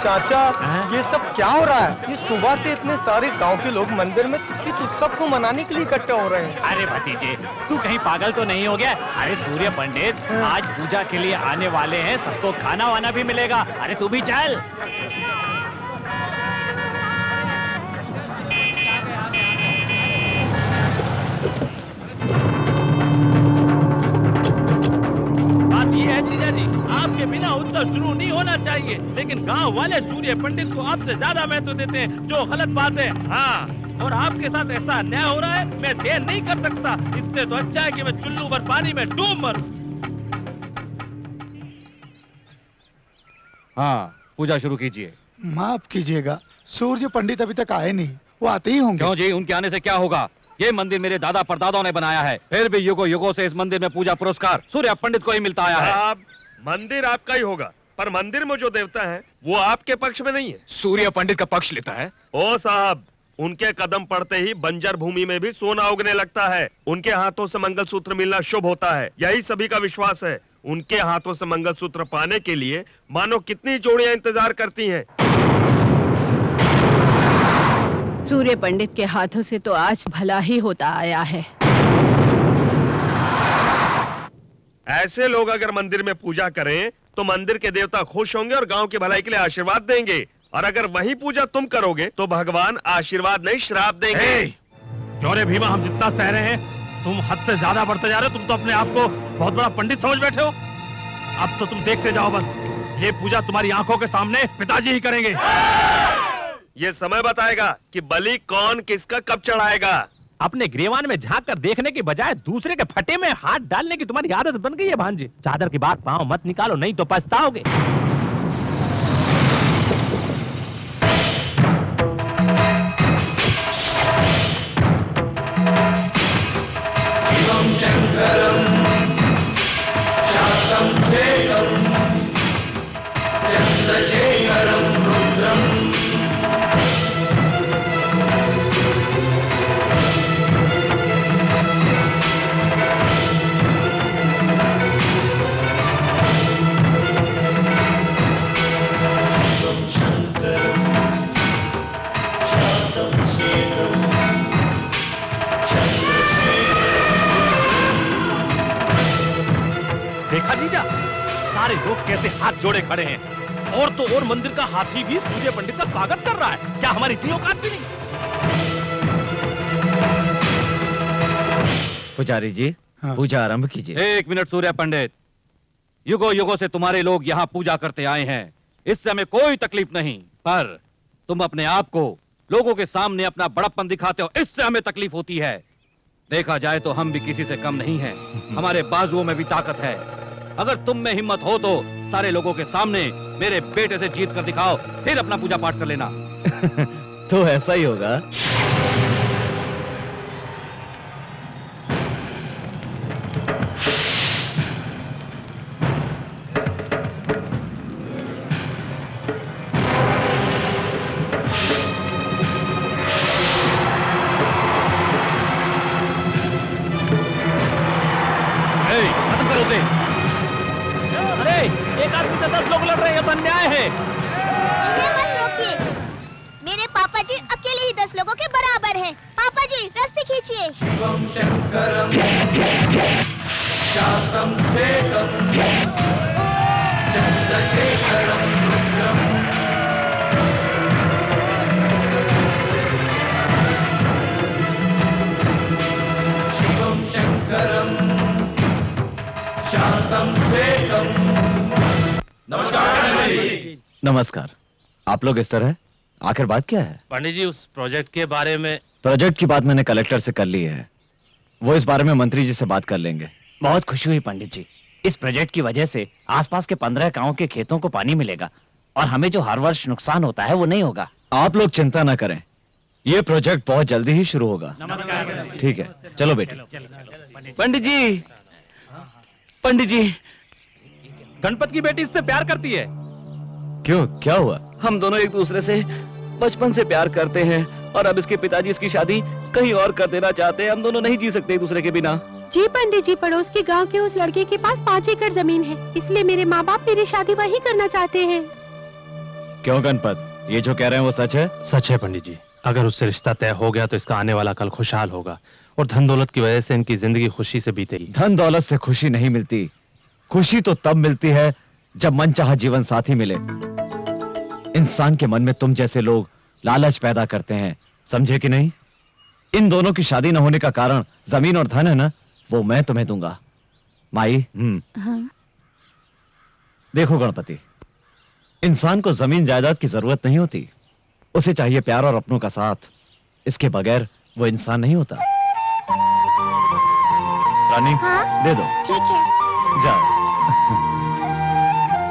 चाचा, ये सब क्या हो रहा है? ये सुबह से इतने सारे गांव के लोग मंदिर में इस उत्सव को मनाने के लिए इकट्ठे हो रहे हैं। अरे भतीजे, तू कहीं पागल तो नहीं हो गया? अरे सूर्य पंडित आज पूजा के लिए आने वाले हैं, सबको खाना वाना भी मिलेगा। अरे तू भी चल। जीजा जी, आपके बिना उत्सव शुरू नहीं होना चाहिए, लेकिन गांव वाले सूर्य पंडित को आपसे ज्यादा महत्व देते हैं, जो गलत बात है। हाँ, और आपके साथ ऐसा अन्याय हो रहा है, मैं सहन नहीं कर सकता। इससे तो अच्छा है कि मैं चुल्लू भर पानी में डूब मरूं। हाँ, पूजा शुरू कीजिए। माफ कीजिएगा, सूर्य पंडित अभी तक आए नहीं, वो आते ही होंगे। क्यों जी, उनके आने से क्या होगा? ये मंदिर मेरे दादा परदादाओं ने बनाया है, फिर भी युगों युगों से इस मंदिर में पूजा पुरस्कार सूर्य पंडित को ही मिलता आया है। मंदिर आपका ही होगा, पर मंदिर में जो देवता है वो आपके पक्ष में नहीं है। सूर्य पंडित का पक्ष लेता है। ओ साहब, उनके कदम पड़ते ही बंजर भूमि में भी सोना उगने लगता है। उनके हाथों से मंगलसूत्र मिलना शुभ होता है, यही सभी का विश्वास है। उनके हाथों से मंगलसूत्र पाने के लिए मानो कितनी जोड़ियां इंतजार करती हैं। सूर्य पंडित के हाथों से तो आज भला ही होता आया है। ऐसे लोग अगर मंदिर में पूजा करें तो मंदिर के देवता खुश होंगे और गांव की भलाई के लिए आशीर्वाद देंगे, और अगर वही पूजा तुम करोगे तो भगवान आशीर्वाद नहीं श्राप देंगे। क्यों रे भीमा, हम जितना सह रहे हैं तुम हद से ज्यादा बढ़ते जा रहे हो। तुम तो अपने आप को बहुत बड़ा पंडित समझ बैठे हो। अब तो तुम देखते जाओ बस, ये पूजा तुम्हारी आंखों के सामने पिताजी ही करेंगे। ये समय बताएगा कि बलि कौन किसका कब चढ़ाएगा। अपने ग्रेवान में झांक कर देखने की बजाय दूसरे के फटे में हाथ डालने की तुम्हारी आदत बन गई है भांजे। चादर की बात पांव मत निकालो, नहीं तो पछताओगे। देखा जीजा, सारे लोग कैसे हाथ जोड़े खड़े हैं, और तो और मंदिर का हाथी भी सूर्य पंडित का स्वागत कर रहा है। क्या हमारी इतनी औकात भी नहीं? पुजारी जी, हाँ। पूजा आरंभ कीजिए। एक मिनट सूर्य पंडित, युगों युगों से तुम्हारे लोग यहाँ पूजा करते आए हैं, इससे हमें कोई तकलीफ नहीं, पर तुम अपने आप को लोगों के सामने अपना बड़प्पन दिखाते हो, इससे हमें तकलीफ होती है। देखा जाए तो हम भी किसी से कम नहीं हैं, हमारे बाजुओं में भी ताकत है। अगर तुम में हिम्मत हो तो सारे लोगों के सामने मेरे बेटे से जीत कर दिखाओ, फिर अपना पूजा पाठ कर लेना। तो ऐसा ही होगा। खत्म करो उसे। अरे एक आदमी से 10 लोग लड़ रहे हैं, ये तो अन्याय है। इन्हें मत रोकिए, मेरे पापा जी अकेले ही 10 लोगों के बराबर हैं। पापा जी रस्सी खींचिए। शिवम शंकरम शांतम सेकम चंद्रशेखरम रुद्रम। शिवम शंकरम शांतम सेकम। नमस्कार। नमस्कार। आप लोग इस तरह, आखिर बात क्या है? पंडित जी, उस प्रोजेक्ट के बारे में। प्रोजेक्ट की बात मैंने कलेक्टर से कर ली है, वो इस बारे में मंत्री जी से बात कर लेंगे। बहुत खुशी हुई पंडित जी, इस प्रोजेक्ट की वजह से आसपास के 15 गांवों के खेतों को पानी मिलेगा और हमें जो हर वर्ष नुकसान होता है वो नहीं होगा। आप लोग चिंता न करें, ये प्रोजेक्ट बहुत जल्दी ही शुरू होगा। ठीक है, चलो बेटे। पंडित जी, पंडित जी, गणपत की बेटी इससे प्यार करती है। क्यों, क्या हुआ? हम दोनों एक दूसरे से बचपन से प्यार करते हैं और अब इसके पिताजी इसकी शादी कहीं और कर देना चाहते हैं। हम दोनों नहीं जी सकते एक दूसरे के बिना। जी पंडित जी, पड़ोस के गांव के उस लड़के के पास 5 एकड़ जमीन है, इसलिए मेरे माँ बाप मेरी शादी वहीं करना चाहते हैं। क्यों गणपत, ये जो कह रहे हैं वो सच है? सच है पंडित जी। अगर उससे रिश्ता तय हो गया तो इसका आने वाला कल खुशहाल होगा और धन दौलत की वजह से इनकी जिंदगी खुशी से बीतेगी। धन दौलत से खुशी नहीं मिलती, खुशी तो तब मिलती है जब मनचाहा जीवन साथी मिले। इंसान के मन में तुम जैसे लोग लालच पैदा करते हैं, समझे कि नहीं? इन दोनों की शादी न होने का कारण जमीन और धन है ना, वो मैं तुम्हें दूंगा। माई, हाँ? देखो गणपति, इंसान को जमीन जायदाद की जरूरत नहीं होती, उसे चाहिए प्यार और अपनों का साथ। इसके बगैर वो इंसान नहीं होता। रानी, हाँ? दे दो। ठीक है, जाओ।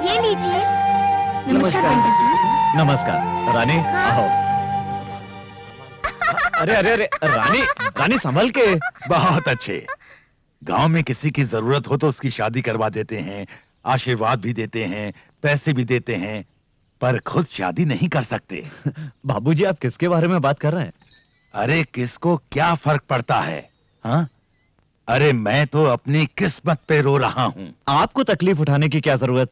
ये लीजिए। नमस्कार पंडित जी। नमस्कार रानी, हाँ? आओ। अरे अरे अरे रानी, रानी संभल के। बहुत अच्छे। गांव में किसी की जरूरत हो तो उसकी शादी करवा देते हैं, आशीर्वाद भी देते हैं, पैसे भी देते हैं, पर खुद शादी नहीं कर सकते। बाबूजी, आप किसके बारे में बात कर रहे हैं? अरे किसको क्या फर्क पड़ता है, हाँ? अरे मैं तो अपनी किस्मत पे रो रहा हूँ। आपको तकलीफ उठाने की क्या जरूरत?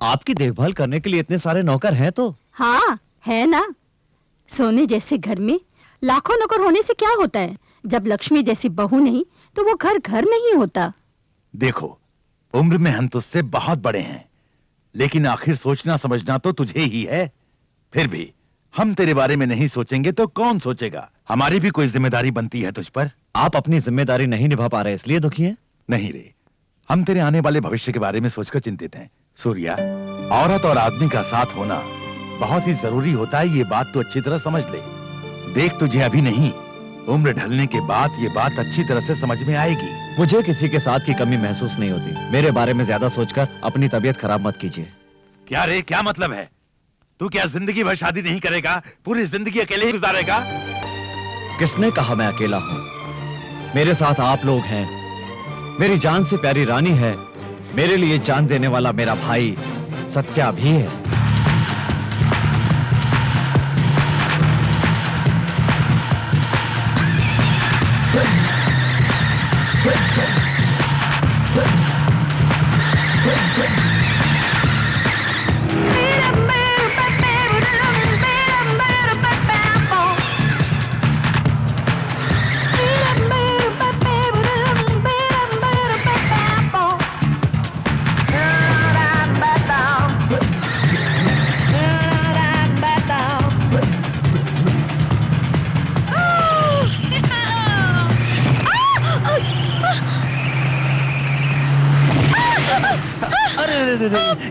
आपकी देखभाल करने के लिए इतने सारे नौकर हैं तो। हाँ है ना। सोने जैसे घर में लाखों नौकर होने से क्या होता है? जब लक्ष्मी जैसी बहू नहीं तो वो घर घर नहीं होता। देखो, उम्र में हम तुझसे बहुत बड़े हैं, लेकिन आखिर सोचना समझना तो तुझे ही है। फिर भी हम तेरे बारे में नहीं सोचेंगे तो कौन सोचेगा? हमारी भी कोई जिम्मेदारी बनती है तुझ पर। आप अपनी जिम्मेदारी नहीं निभा पा रहे इसलिए दुखी हैं? नहीं रे, हम तेरे आने वाले भविष्य के बारे में सोचकर चिंतित हैं। सूर्या, औरत और आदमी का साथ होना बहुत ही जरूरी होता है, ये बात तो अच्छी तरह समझ ले। देख, तुझे अभी नहीं, उम्र ढलने के बाद ये बात अच्छी तरह से समझ में आएगी। मुझे किसी के साथ की कमी महसूस नहीं होती। मेरे बारे में ज्यादा सोचकर अपनी तबीयत खराब मत कीजिए। क्या रे, क्या मतलब है? तू क्या जिंदगी भर शादी नहीं करेगा? पूरी जिंदगी अकेले ही गुजारेगा? किसने कहा मैं अकेला हूं? मेरे साथ आप लोग हैं, मेरी जान से प्यारी रानी है, मेरे लिए जान देने वाला मेरा भाई सत्या भी है।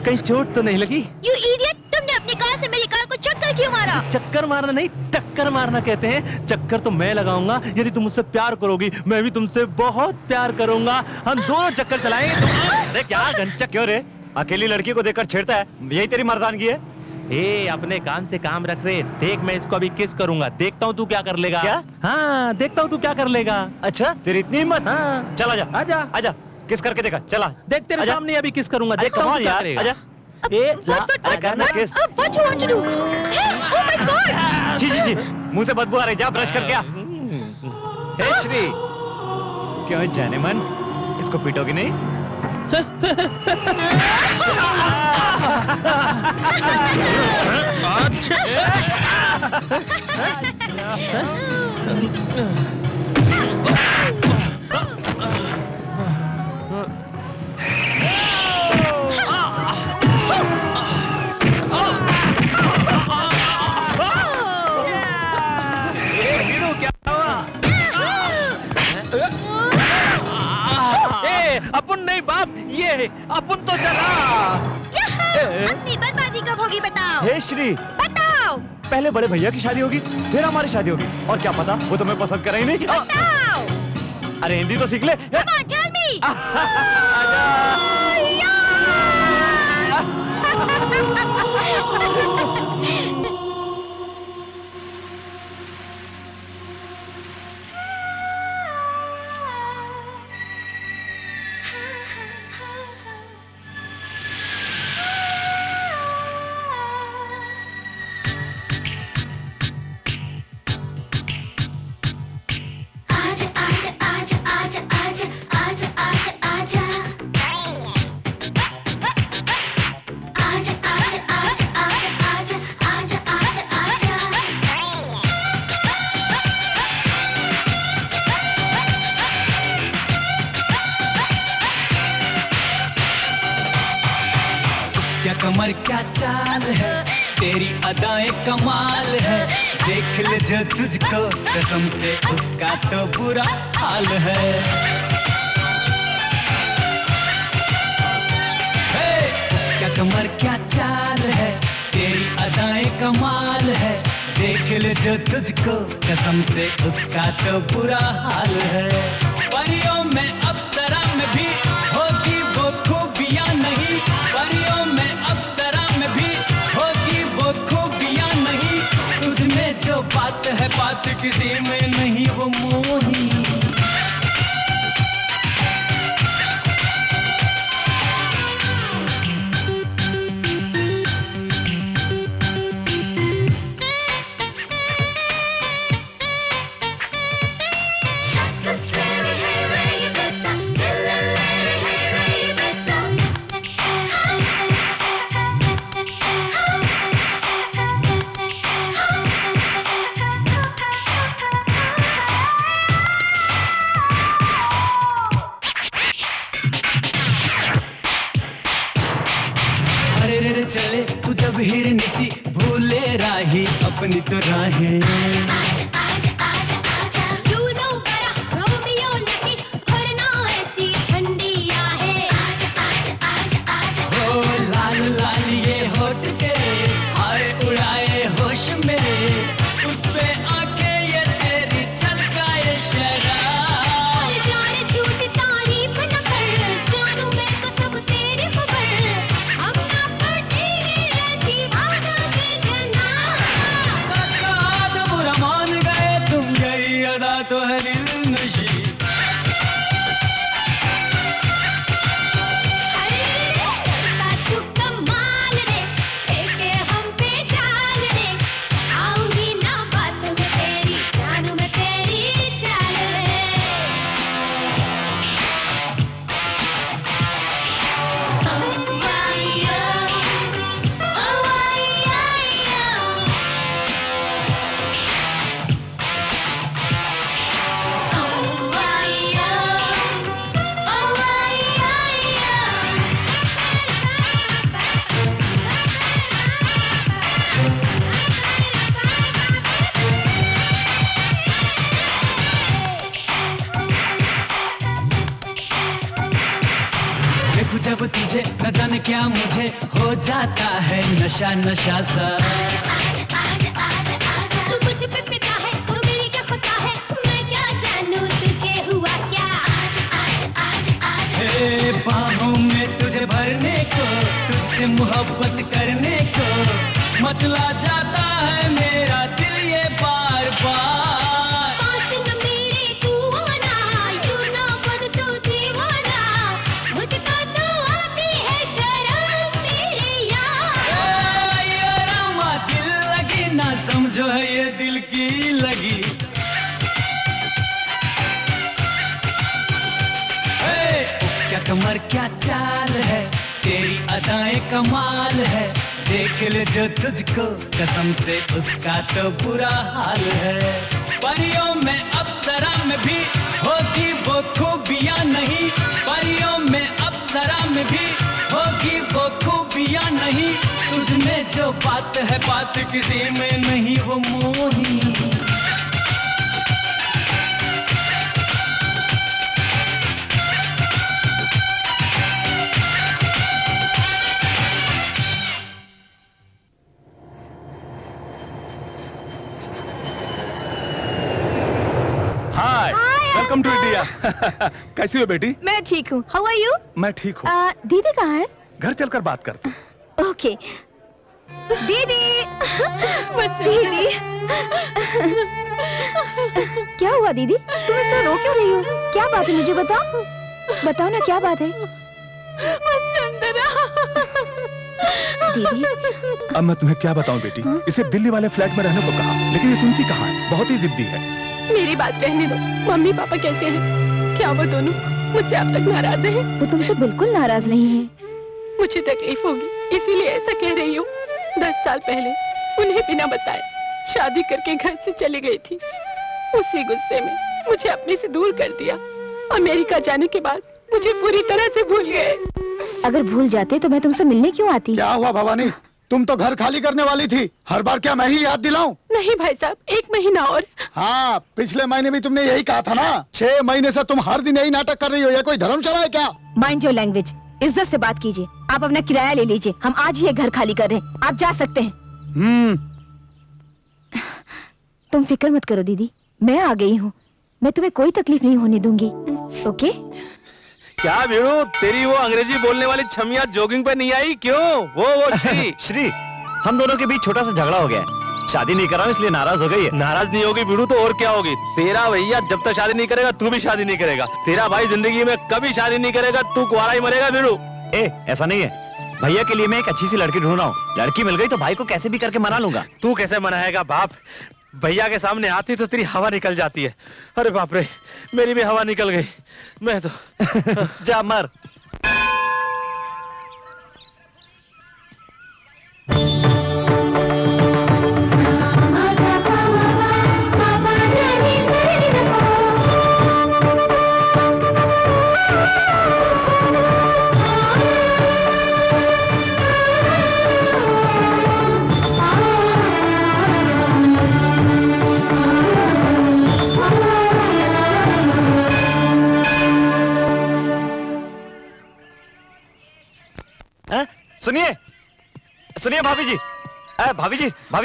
कहीं चोट तो नहीं लगी? You idiot! तुमने अपनी कार से मेरी कार को चक्कर क्यों मारा? चक्कर मारना नहीं, टक्कर मारना कहते हैं। चक्कर तो मैं लगाऊंगा यदि तुम मुझसे प्यार करोगी, मैं भी तुमसे बहुत प्यार करूंगा। हम दोनों चक्कर चलाएंगे। अरे क्या गंचक क्यों रे? अकेली लड़की को देखकर छेड़ता है, यही तेरी मर्दानगी है? ए, अपने काम से काम रख रहे। देख, मैं इसको अभी किस करूंगा, देखता हूँ तू क्या कर लेगा। क्या? हाँ, देखता हूँ तू क्या कर लेगा। अच्छा, तेरी इतनी हिम्मत? हाँ, चल आजा, आजा आजा, किस करके देखा, चला। देख, तेरे आजा। सामने अभी किस करूंगा, अरे देखता हूँ कमाल तू क्या यार, करेगा। आजा। अरे करना किस? What you want to do? Hey, oh my God! जी जी जी, मुंह से बदबू आ रही, जा ब्रश करके आ। हे श्री, क्यों जाने मन, इसको पीटोगी नहीं? अपन नहीं बाप, ये अपन तो चला। अपनी बर्बादी कब होगी बताओ? हे श्री, बताओ। पहले बड़े भैया की शादी होगी, फिर हमारी शादी होगी, और क्या पता वो तुम्हें पसंद करे ही नहीं। बताओ। अरे हिंदी तो सीख ले। Come on, tell me. आजा आजा आजा आजा आजा आजा कमर क्या चाल है, तेरी अदाएं कमाल है, देख ले जो तुझको कसम से उसका तो बुरा हाल है। क्या कमर क्या चाल है, तेरी अदाएं कमाल है, देख ले जो तुझको कसम से उसका तो बुरा हाल है। परियों में अप्सरा में भी होगी वो खूबियां नहीं, परियों में अप्सरा में भी होगी वो खूबियां नहीं, तुझ में जो बात है बात किसी में नहीं वो मोही। चले तू जब हिरनी सी भूले राही अपनी तो राहें। लाल लाल ये होठ तेरे आए उड़ाए होश मेरे, उस पे आके ये तेरी छलकाए शराब। जाने झूठी तारीफ न कर, जानू मैं तो सब तेरी खबर, हम ना पढ़ेंगे ऐसी बातों के जना। सच कहा तो बुरा मान गए तुम, गई अदा तो है दिल नशी। जब तुझे न जाने क्या मुझे हो जाता है नशा नशा सा। तू मुझ पे फिदा है तो मेरी क्या खता है, मैं क्या जानूं तुझे हुआ क्या। हे बाहों में तुझे भरने को, तुझसे मोहब्बत करने को, मचला जाता है मेरा दिल ये बार बार। समझो है ये दिल की लगी। क्या कमर क्या चाल है, तेरी अदाएं कमाल है, देख ले जो तुझको कसम से उसका तो बुरा हाल है। परियों में अप्सरा में भी होगी वो खूबियां नहीं, परियों में अप्सरा में भी होगी वो खूबियां नहीं, तुझ में जो बात है बात किसी में नहीं वो मोही। Hi, welcome to India. कैसी हो बेटी? मैं ठीक हूँ। How are you? मैं ठीक हूँ। दीदी कहाँ है? घर चलकर बात करते हैं। ओके। दीदी बस दीदी। क्या हुआ दीदी, तुम इस तरह रो क्यों रही हो? क्या बात है मुझे बताओ, बताओ ना क्या बात है। दीदी अब मैं तुम्हें क्या बताऊं बेटी, इसे दिल्ली वाले फ्लैट में रहने को कहा, लेकिन ये सुनती कहाँ है, बहुत ही जिद्दी है। मेरी बात रहने दो। मम्मी पापा कैसे हैं? क्या वो दोनों मुझसे अब तक नाराज हैं? वो तुमसे बिल्कुल नाराज नहीं है। मुझे तकलीफ होगी इसीलिए ऐसा कह रही हूँ। 10 साल पहले उन्हें बिना बताए शादी करके घर से चली गई थी। उसी गुस्से में मुझे अपने से दूर कर दिया। अमेरिका जाने के बाद मुझे पूरी तरह से भूल गए। अगर भूल जाते तो मैं तुमसे मिलने क्यों आती? क्या हुआ भवानी, तुम तो घर खाली करने वाली थी, हर बार क्या मैं ही याद दिलाऊं? नहीं भाई साहब, 1 महीना और। हाँ, पिछले महीने भी तुमने यही कहा था ना। 6 महीने से तुम हर दिन यही नाटक कर रही हो, ये कोई धर्मशाला है क्या? माइंड योर लैंग्वेज, इज्जत से बात कीजिए। आप अपना किराया ले लीजिए, हम आज ही ये घर खाली कर रहे हैं, आप जा सकते हैं। तुम फिक्र मत करो दीदी, मैं आ गई हूँ, मैं तुम्हें कोई तकलीफ नहीं होने दूंगी। ओके? क्या वीरू, तेरी वो अंग्रेजी बोलने वाली छमिया जॉगिंग पे नहीं आई क्यों? वो श्री श्री, हम दोनों के बीच छोटा सा झगड़ा हो गया है। शादी नहीं कर रहा हूं इसलिए नाराज हो गई है। नाराज नहीं होगी वीरू तो और क्या होगी? तेरा भैया जब तक शादी नहीं करेगा तू भी शादी नहीं करेगा। तेरा भाई जिंदगी में कभी शादी नहीं करेगा, तू कुंवारा ही मरेगा वीरू। ऐसा नहीं है, भैया के लिए मैं एक अच्छी सी लड़की ढूंढ रहा हूँ। लड़की मिल गई तो भाई को कैसे भी करके मना लूंगा। तू कैसे मनाएगा बाप? भैया के सामने आती तो तेरी हवा निकल जाती है। अरे बाप रे, मेरी भी हवा निकल गई। मैं तो जा मर। सुनिए सुनिए भाभी जी, भाभी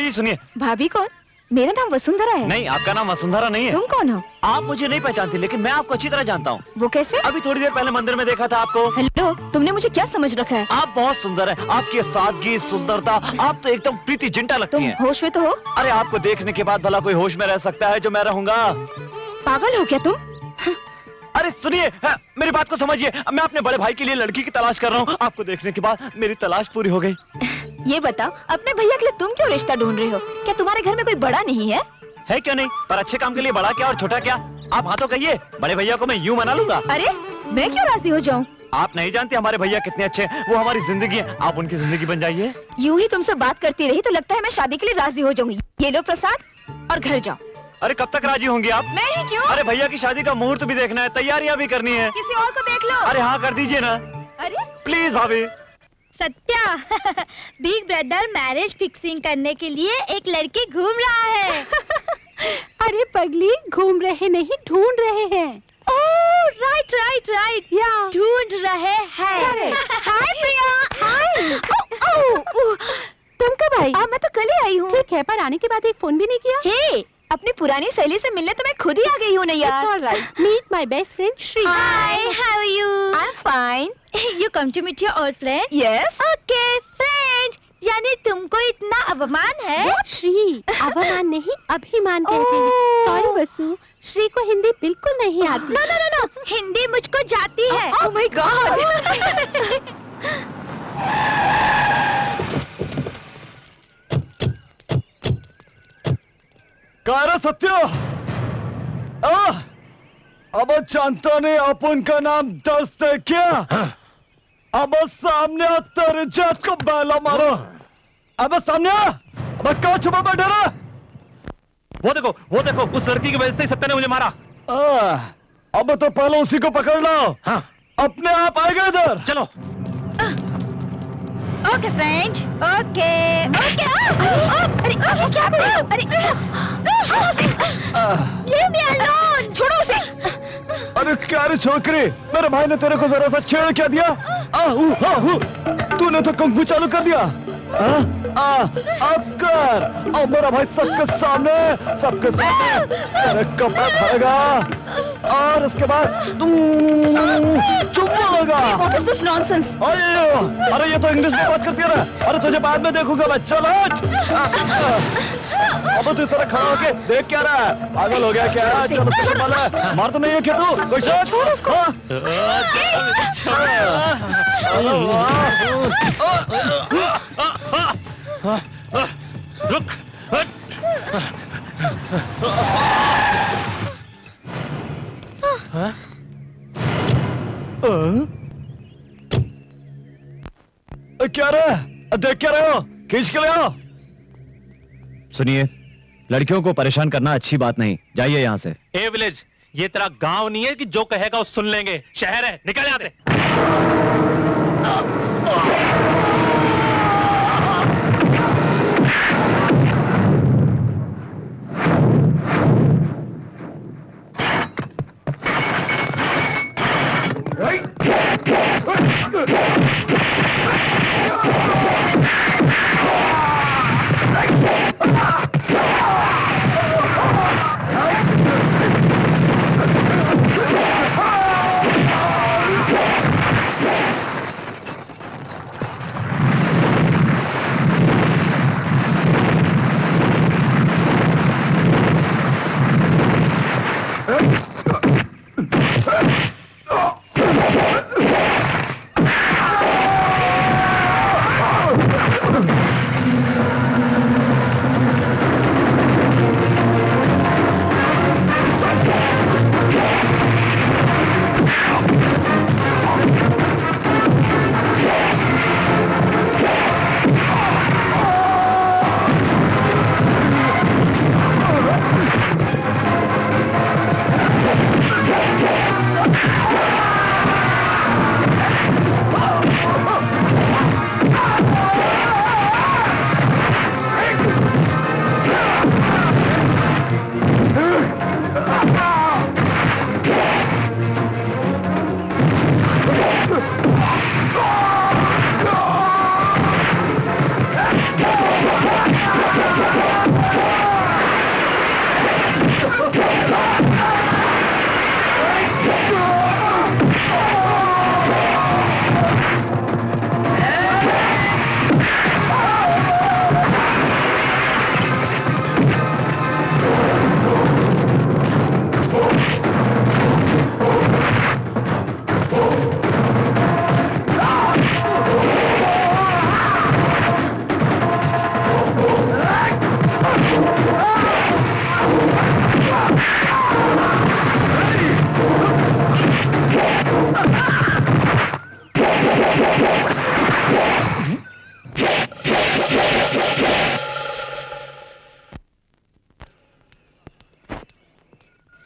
जी सुनिए। भाभी कौन? मेरा नाम वसुंधरा है। नहीं, आपका नाम वसुंधरा नहीं है। तुम कौन हो? आप मुझे नहीं पहचानती, लेकिन मैं आपको अच्छी तरह जानता हूँ। वो कैसे? अभी थोड़ी देर पहले मंदिर में देखा था आपको। हेलो, तुमने मुझे क्या समझ रखा है? आप बहुत सुंदर है, आपकी सादगी, सुंदरता, आप तो एकदम प्रीति जिंटा लगती हैं। होश में तो हो? अरे आपको देखने के बाद भला कोई होश में रह सकता है जो मैं रहूंगा? पागल हो क्या तुम? अरे सुनिए, मेरी बात को समझिए। मैं अपने बड़े भाई के लिए लड़की की तलाश कर रहा हूँ। आपको देखने के बाद मेरी तलाश पूरी हो गई। ये बताओ, अपने भैया के लिए तुम क्यों रिश्ता ढूंढ रहे हो? क्या तुम्हारे घर में कोई बड़ा नहीं है? है क्यों नहीं, पर अच्छे काम के लिए बड़ा क्या और छोटा क्या? आप हाँ तो कहिए, बड़े भैया को मैं यूं मना लूंगा। अरे मैं क्यों राजी हो जाऊं? आप नहीं जानते हमारे भैया कितने अच्छे हैं, वो हमारी जिंदगी है, आप उनकी जिंदगी बन जाइए। यूं ही तुमसे बात करती रही तो लगता है मैं शादी के लिए राजी हो जाऊंगी। ये लो प्रसाद और घर जाओ। अरे कब तक राजी होंगी आप? मैं ही क्यों? अरे भैया की शादी का मुहूर्त भी देखना है, तैयारियां भी करनी है। किसी और को देख लो। अरे हाँ कर दीजिए ना। अरे प्लीज भाभी। Satya, big brother marriage fixing करने के लिए एक लड़की घूम रहा है। अरे पगली, घूम रहे नहीं, ढूंढ रहे हैं। ओह राइट राइट राइट, ढूंढ रहे हैं। हाय प्रिया। हाय। तुम कब आई? मैं तो कल ही आई हूँ। ठीक है, पर आने के बाद एक फोन भी नहीं किया। हे, अपनी पुरानी सहेली से मिलने तो मैं खुद ही आ गई हूँ ना यार। It's all right. Meet my best friend Shri. Hi, how are you? I'm fine. You come to meet your old friend? Yes. Okay, friend. यानी तुमको इतना अभिमान है? श्री, अभिमान नहीं, अभिमान कहते हैं। सॉरी वसु, श्री को हिंदी बिल्कुल नहीं आती। No no no no, Hindi मुझको जाती है। Oh my God. कार सत्य, अब जानता नहीं अपन का नाम दस्त है क्या? अब सामने तेरे जात को बैला मारो। अब सामने, अब क्या छुपा बैठा रहा? वो देखो, उस लड़की की वजह से सत्या ने मुझे मारा। अब तो पहले उसी को पकड़ लो। हाँ, अपने आप आएगा इधर। चलो। Okay friend, okay okay. अरे क्या अरे छोड़ो उसे, लीव मी अलोन, छोड़ो उसे। अरे क्या रे छोकरी, मेरे भाई ने तेरे को जरा सा छेड़ क्या दिया? तूने तो कुंग फू चालू कर दिया। अब कर, अब मेरा भाई सबके सामने तेरे कपड़ा खाएगा और उसके बाद चुम्मा लगा। What is this nonsense? अरे ये तो इंग्लिश में बात करती है ना। अरे तुझे बाद में देखूंगा मैं, चलो। अब तू इस तरह खड़ा होके देख क्या रहा है? पागल हो गया क्या? चलो मार तो नहीं है क्या तू? कोई शक? छोड़ उसको। रुक। क्या रहा? देख क्या रहे हो? खींच के ले आओ। सुनिए, लड़कियों को परेशान करना अच्छी बात नहीं, जाइए यहाँ से। ए विलेज, ये तेरा गांव नहीं है कि जो कहेगा वो सुन लेंगे। शहर है, निकल यहाँ से।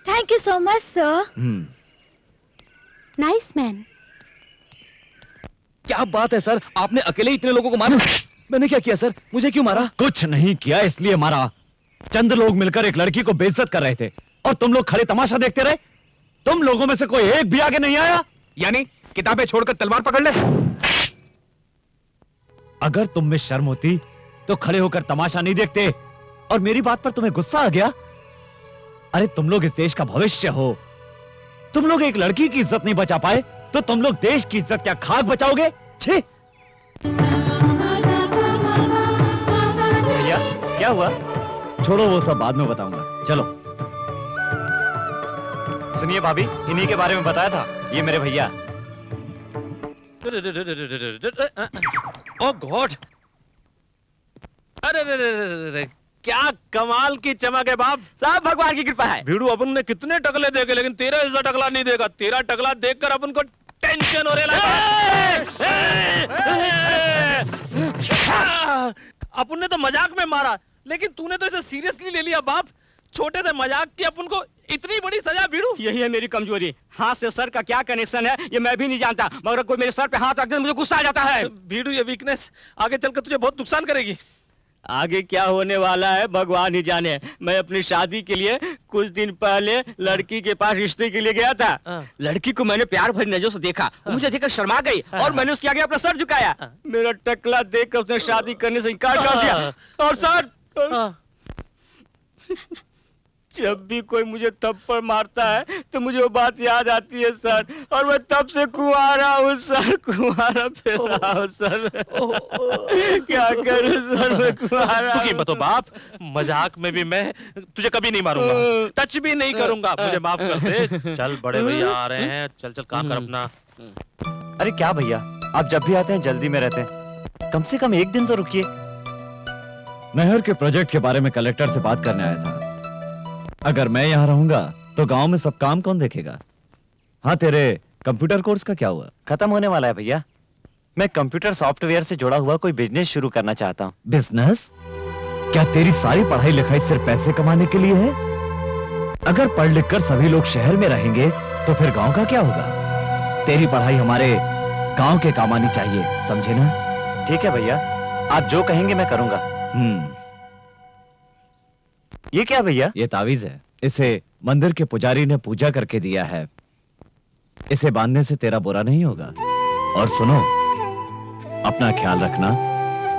Thank you so much, sir. Nice man. क्या बात है सर, आपने अकेले इतने लोगों को मारा? मैंने क्या किया सर? मुझे क्यों मारा? कुछ नहीं किया, इसलिए मारा। चंद लोग मिलकर एक लड़की को बेइज्जत कर रहे थे और तुम लोग खड़े तमाशा देखते रहे। तुम लोगों में से कोई एक भी आगे नहीं आया। यानी किताबें छोड़कर तलवार पकड़ ले। अगर तुम में शर्म होती तो खड़े होकर तमाशा नहीं देखते। और मेरी बात पर तुम्हें गुस्सा आ गया? अरे तुम लोग इस देश का भविष्य हो। तुम लोग एक लड़की की इज्जत नहीं बचा पाए तो तुम लोग देश की इज्जत क्या खाक बचाओगे? छी! भैया क्या हुआ? छोड़ो, वो सब बाद में बताऊंगा। चलो। सुनिए भाभी, इन्हीं के बारे में बताया था, ये मेरे भैया। ओह गॉड! अरे क्या कमाल की चमक है बाप। सब भगवान की कृपा है। भीड़ू, अपन ने कितने टकले देखे लेकिन तेरा ऐसा टकला नहीं देगा। तेरा टकला देखकर अपन को टेंशन हो रहा है। अपन ने तो मजाक में मारा लेकिन तूने तो इसे सीरियसली ले लिया बाप। छोटे से मजाक की अपन को इतनी बड़ी सजा भीड़ू। यही है मेरी कमजोरी। हाथ से सर का क्या कनेक्शन है ये मैं भी नहीं जानता, मगर कोई मेरे सर पे हाथ रख दे मुझे गुस्सा आ जाता है। भीड़ू, ये वीकनेस आगे चलकर तुझे बहुत नुकसान करेगी। आगे क्या होने वाला है भगवान ही जाने। मैं अपनी शादी के लिए कुछ दिन पहले लड़की के पास रिश्ते के लिए गया था। लड़की को मैंने प्यार भरी नजरों से देखा, मुझे देखकर शर्मा गई और मैंने उसके आगे अपना सर झुकाया। मेरा टकला देखकर उसने शादी करने से इनकार कर दिया। और सर, जब भी कोई मुझे थप्पड़ मारता है तो मुझे वो बात याद आती है सर, और मैं तब से कुंवारा हूँ सर, कुंवारा फिर रहा हूँ सर। क्या करूँ सर, मैं कुंवारा। तू बतो बाप, मजाक में भी मैं तुझे कभी नहीं मारूंगा, टच भी नहीं करूंगा, मुझे माफ कर दे। चल बड़े भैया आ रहे हैं, चल चल काम कर अपना। अरे क्या भैया, आप जब भी आते हैं जल्दी में रहते हैं, कम से कम एक दिन तो रुकिए। नहर के प्रोजेक्ट के बारे में कलेक्टर से बात करने आया था। अगर मैं यहाँ रहूंगा तो गांव में सब काम कौन देखेगा? हाँ, तेरे कंप्यूटर कोर्स का क्या हुआ? खत्म होने वाला है भैया। मैं कंप्यूटर सॉफ्टवेयर से जुड़ा हुआ कोई बिजनेस शुरू करना चाहता हूँ। बिजनेस? क्या तेरी सारी पढ़ाई लिखाई सिर्फ पैसे कमाने के लिए है? अगर पढ़ लिख कर सभी लोग शहर में रहेंगे तो फिर गांव का क्या होगा? तेरी पढ़ाई हमारे गांव के काम आनी चाहिए, समझे ना? ठीक है भैया, आप जो कहेंगे मैं करूंगा। ये क्या भैया? ये तावीज है, इसे मंदिर के पुजारी ने पूजा करके दिया है। इसे बांधने से तेरा बुरा नहीं होगा। और सुनो, अपना ख्याल रखना,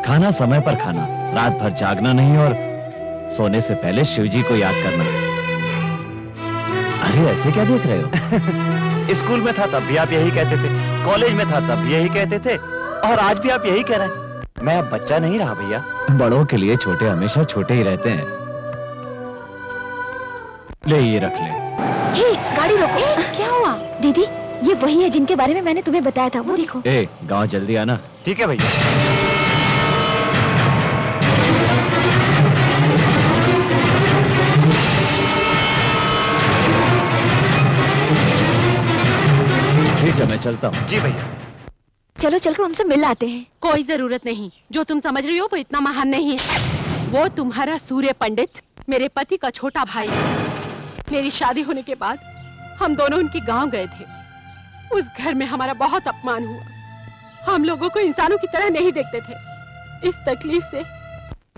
खाना समय पर खाना, रात भर जागना नहीं और सोने से पहले शिवजी को याद करना। अरे ऐसे क्या देख रहे हो? स्कूल में था तब भी आप यही कहते थे, कॉलेज में था तब भी यही कहते थे, और आज भी आप यही कह रहे हैं। मैं अब बच्चा नहीं रहा भैया। बड़ों के लिए छोटे हमेशा छोटे ही रहते हैं। ले ये रख ले। हे, गाड़ी रोको। क्या हुआ? दीदी, ये वही है जिनके बारे में मैंने तुम्हें बताया था, वो देखो। ए, गांव जल्दी आना। ठीक है भैया। ठीक है, मैं चलता हूँ। जी भैया। चलो चलकर उनसे मिल आते हैं। कोई जरूरत नहीं, जो तुम समझ रही हो वो इतना महान नहीं है। वो तुम्हारा सूर्य पंडित मेरे पति का छोटा भाई है। मेरी शादी होने के बाद हम दोनों उनके गांव गए थे। उस घर में हमारा बहुत अपमान हुआ। हम लोगों को इंसानों की तरह नहीं देखते थे। इस तकलीफ से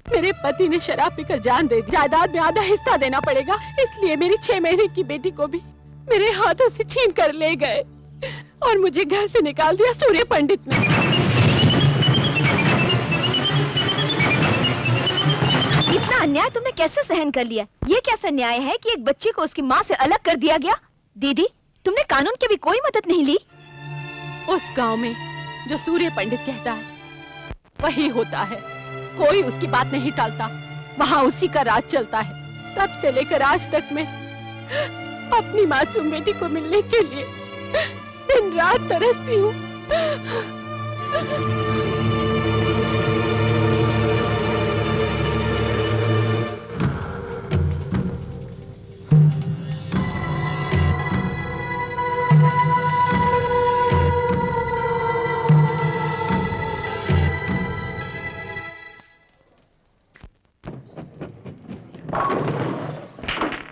मेरे पति ने शराब पीकर जान दे दी। जायदाद में आधा हिस्सा देना पड़ेगा, इसलिए मेरी 6 महीने की बेटी को भी मेरे हाथों से छीन कर ले गए और मुझे घर से निकाल दिया सूर्य पंडित ने। इतना अन्याय तुमने कैसे सहन कर लिया? ये कैसा न्याय है कि एक बच्चे को उसकी माँ से अलग कर दिया गया? दीदी, तुमने कानून की भी कोई मदद नहीं ली? उस गांव में जो सूर्य पंडित कहता है वही होता है। कोई उसकी बात नहीं टालता, वहाँ उसी का राज चलता है। तब से लेकर आज तक मैं अपनी मासूम बेटी को मिलने के लिए दिन रात तरसती हूँ।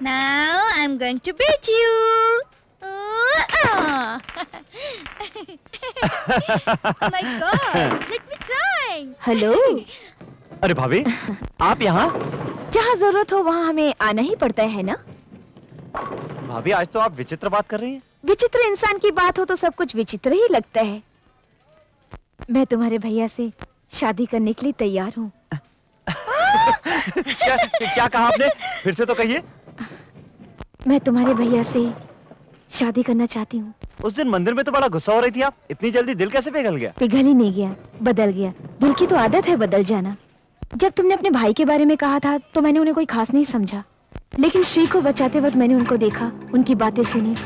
Now I'm going to beat you. Oh my God! Let me try. Hello. अरे भाभी, आप यहाँ? जहाँ जरूरत हो वहाँ हमें आना ही पड़ता है ना? भाभी, आज तो आप विचित्र बात कर रही हैं। विचित्र इंसान की बात हो तो सब कुछ विचित्र ही लगता है। मैं तुम्हारे भैया से शादी करने के लिए तैयार हूँ। क्या कहा आपने? फिर से तो कहिए। मैं तुम्हारे भैया से शादी करना चाहती हूँ। उस दिन मंदिर में तो बड़ा गुस्सा हो रही थी आप। इतनी जल्दी दिल कैसे पिघल गया? पिघल ही नहीं गया, बदल गया। दिल की तो आदत है बदल जाना। जब तुमने अपने भाई के बारे में कहा था तो मैंने उन्हें कोई खास नहीं समझा, लेकिन श्री को बचाते वक्त मैंने उनको देखा, उनकी बातें सुनी।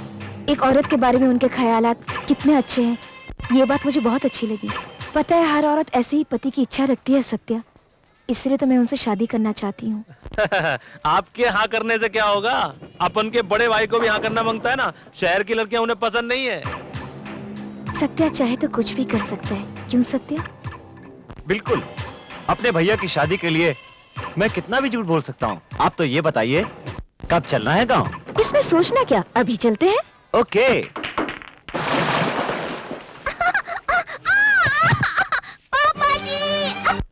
एक औरत के बारे में उनके ख्यालात कितने अच्छे हैं, ये बात मुझे बहुत अच्छी लगी। पता है, हर औरत ऐसे ही पति की इच्छा रखती है सत्या, इसलिए तो मैं उनसे शादी करना चाहती हूँ। आपके हाँ करने से क्या होगा? अपन के बड़े भाई को भी हाँ करना मांगता है ना। शहर की लड़कियां उन्हें पसंद नहीं है। सत्या चाहे तो कुछ भी कर सकता है, क्यों सत्या? बिल्कुल। अपने भैया की शादी के लिए मैं कितना भी झूठ बोल सकता हूँ। आप तो ये बताइए, कब चलना है गाँव? इसमें सोचना क्या, अभी चलते हैं। ओके।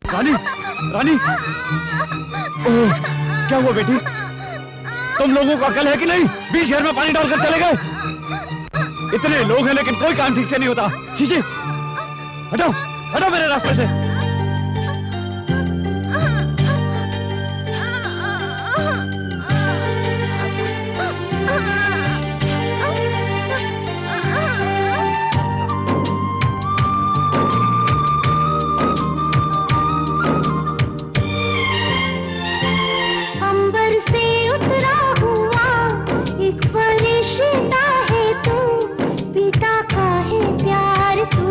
रानी, रानी, ओह, क्या हुआ बेटी? तुम लोगों को अकल है कि नहीं? बीच शहर में पानी डालकर चले गए। इतने लोग हैं लेकिन कोई काम ठीक से नहीं होता। चीची, हटो, हटो मेरे रास्ते से। पिता का है प्यार तू,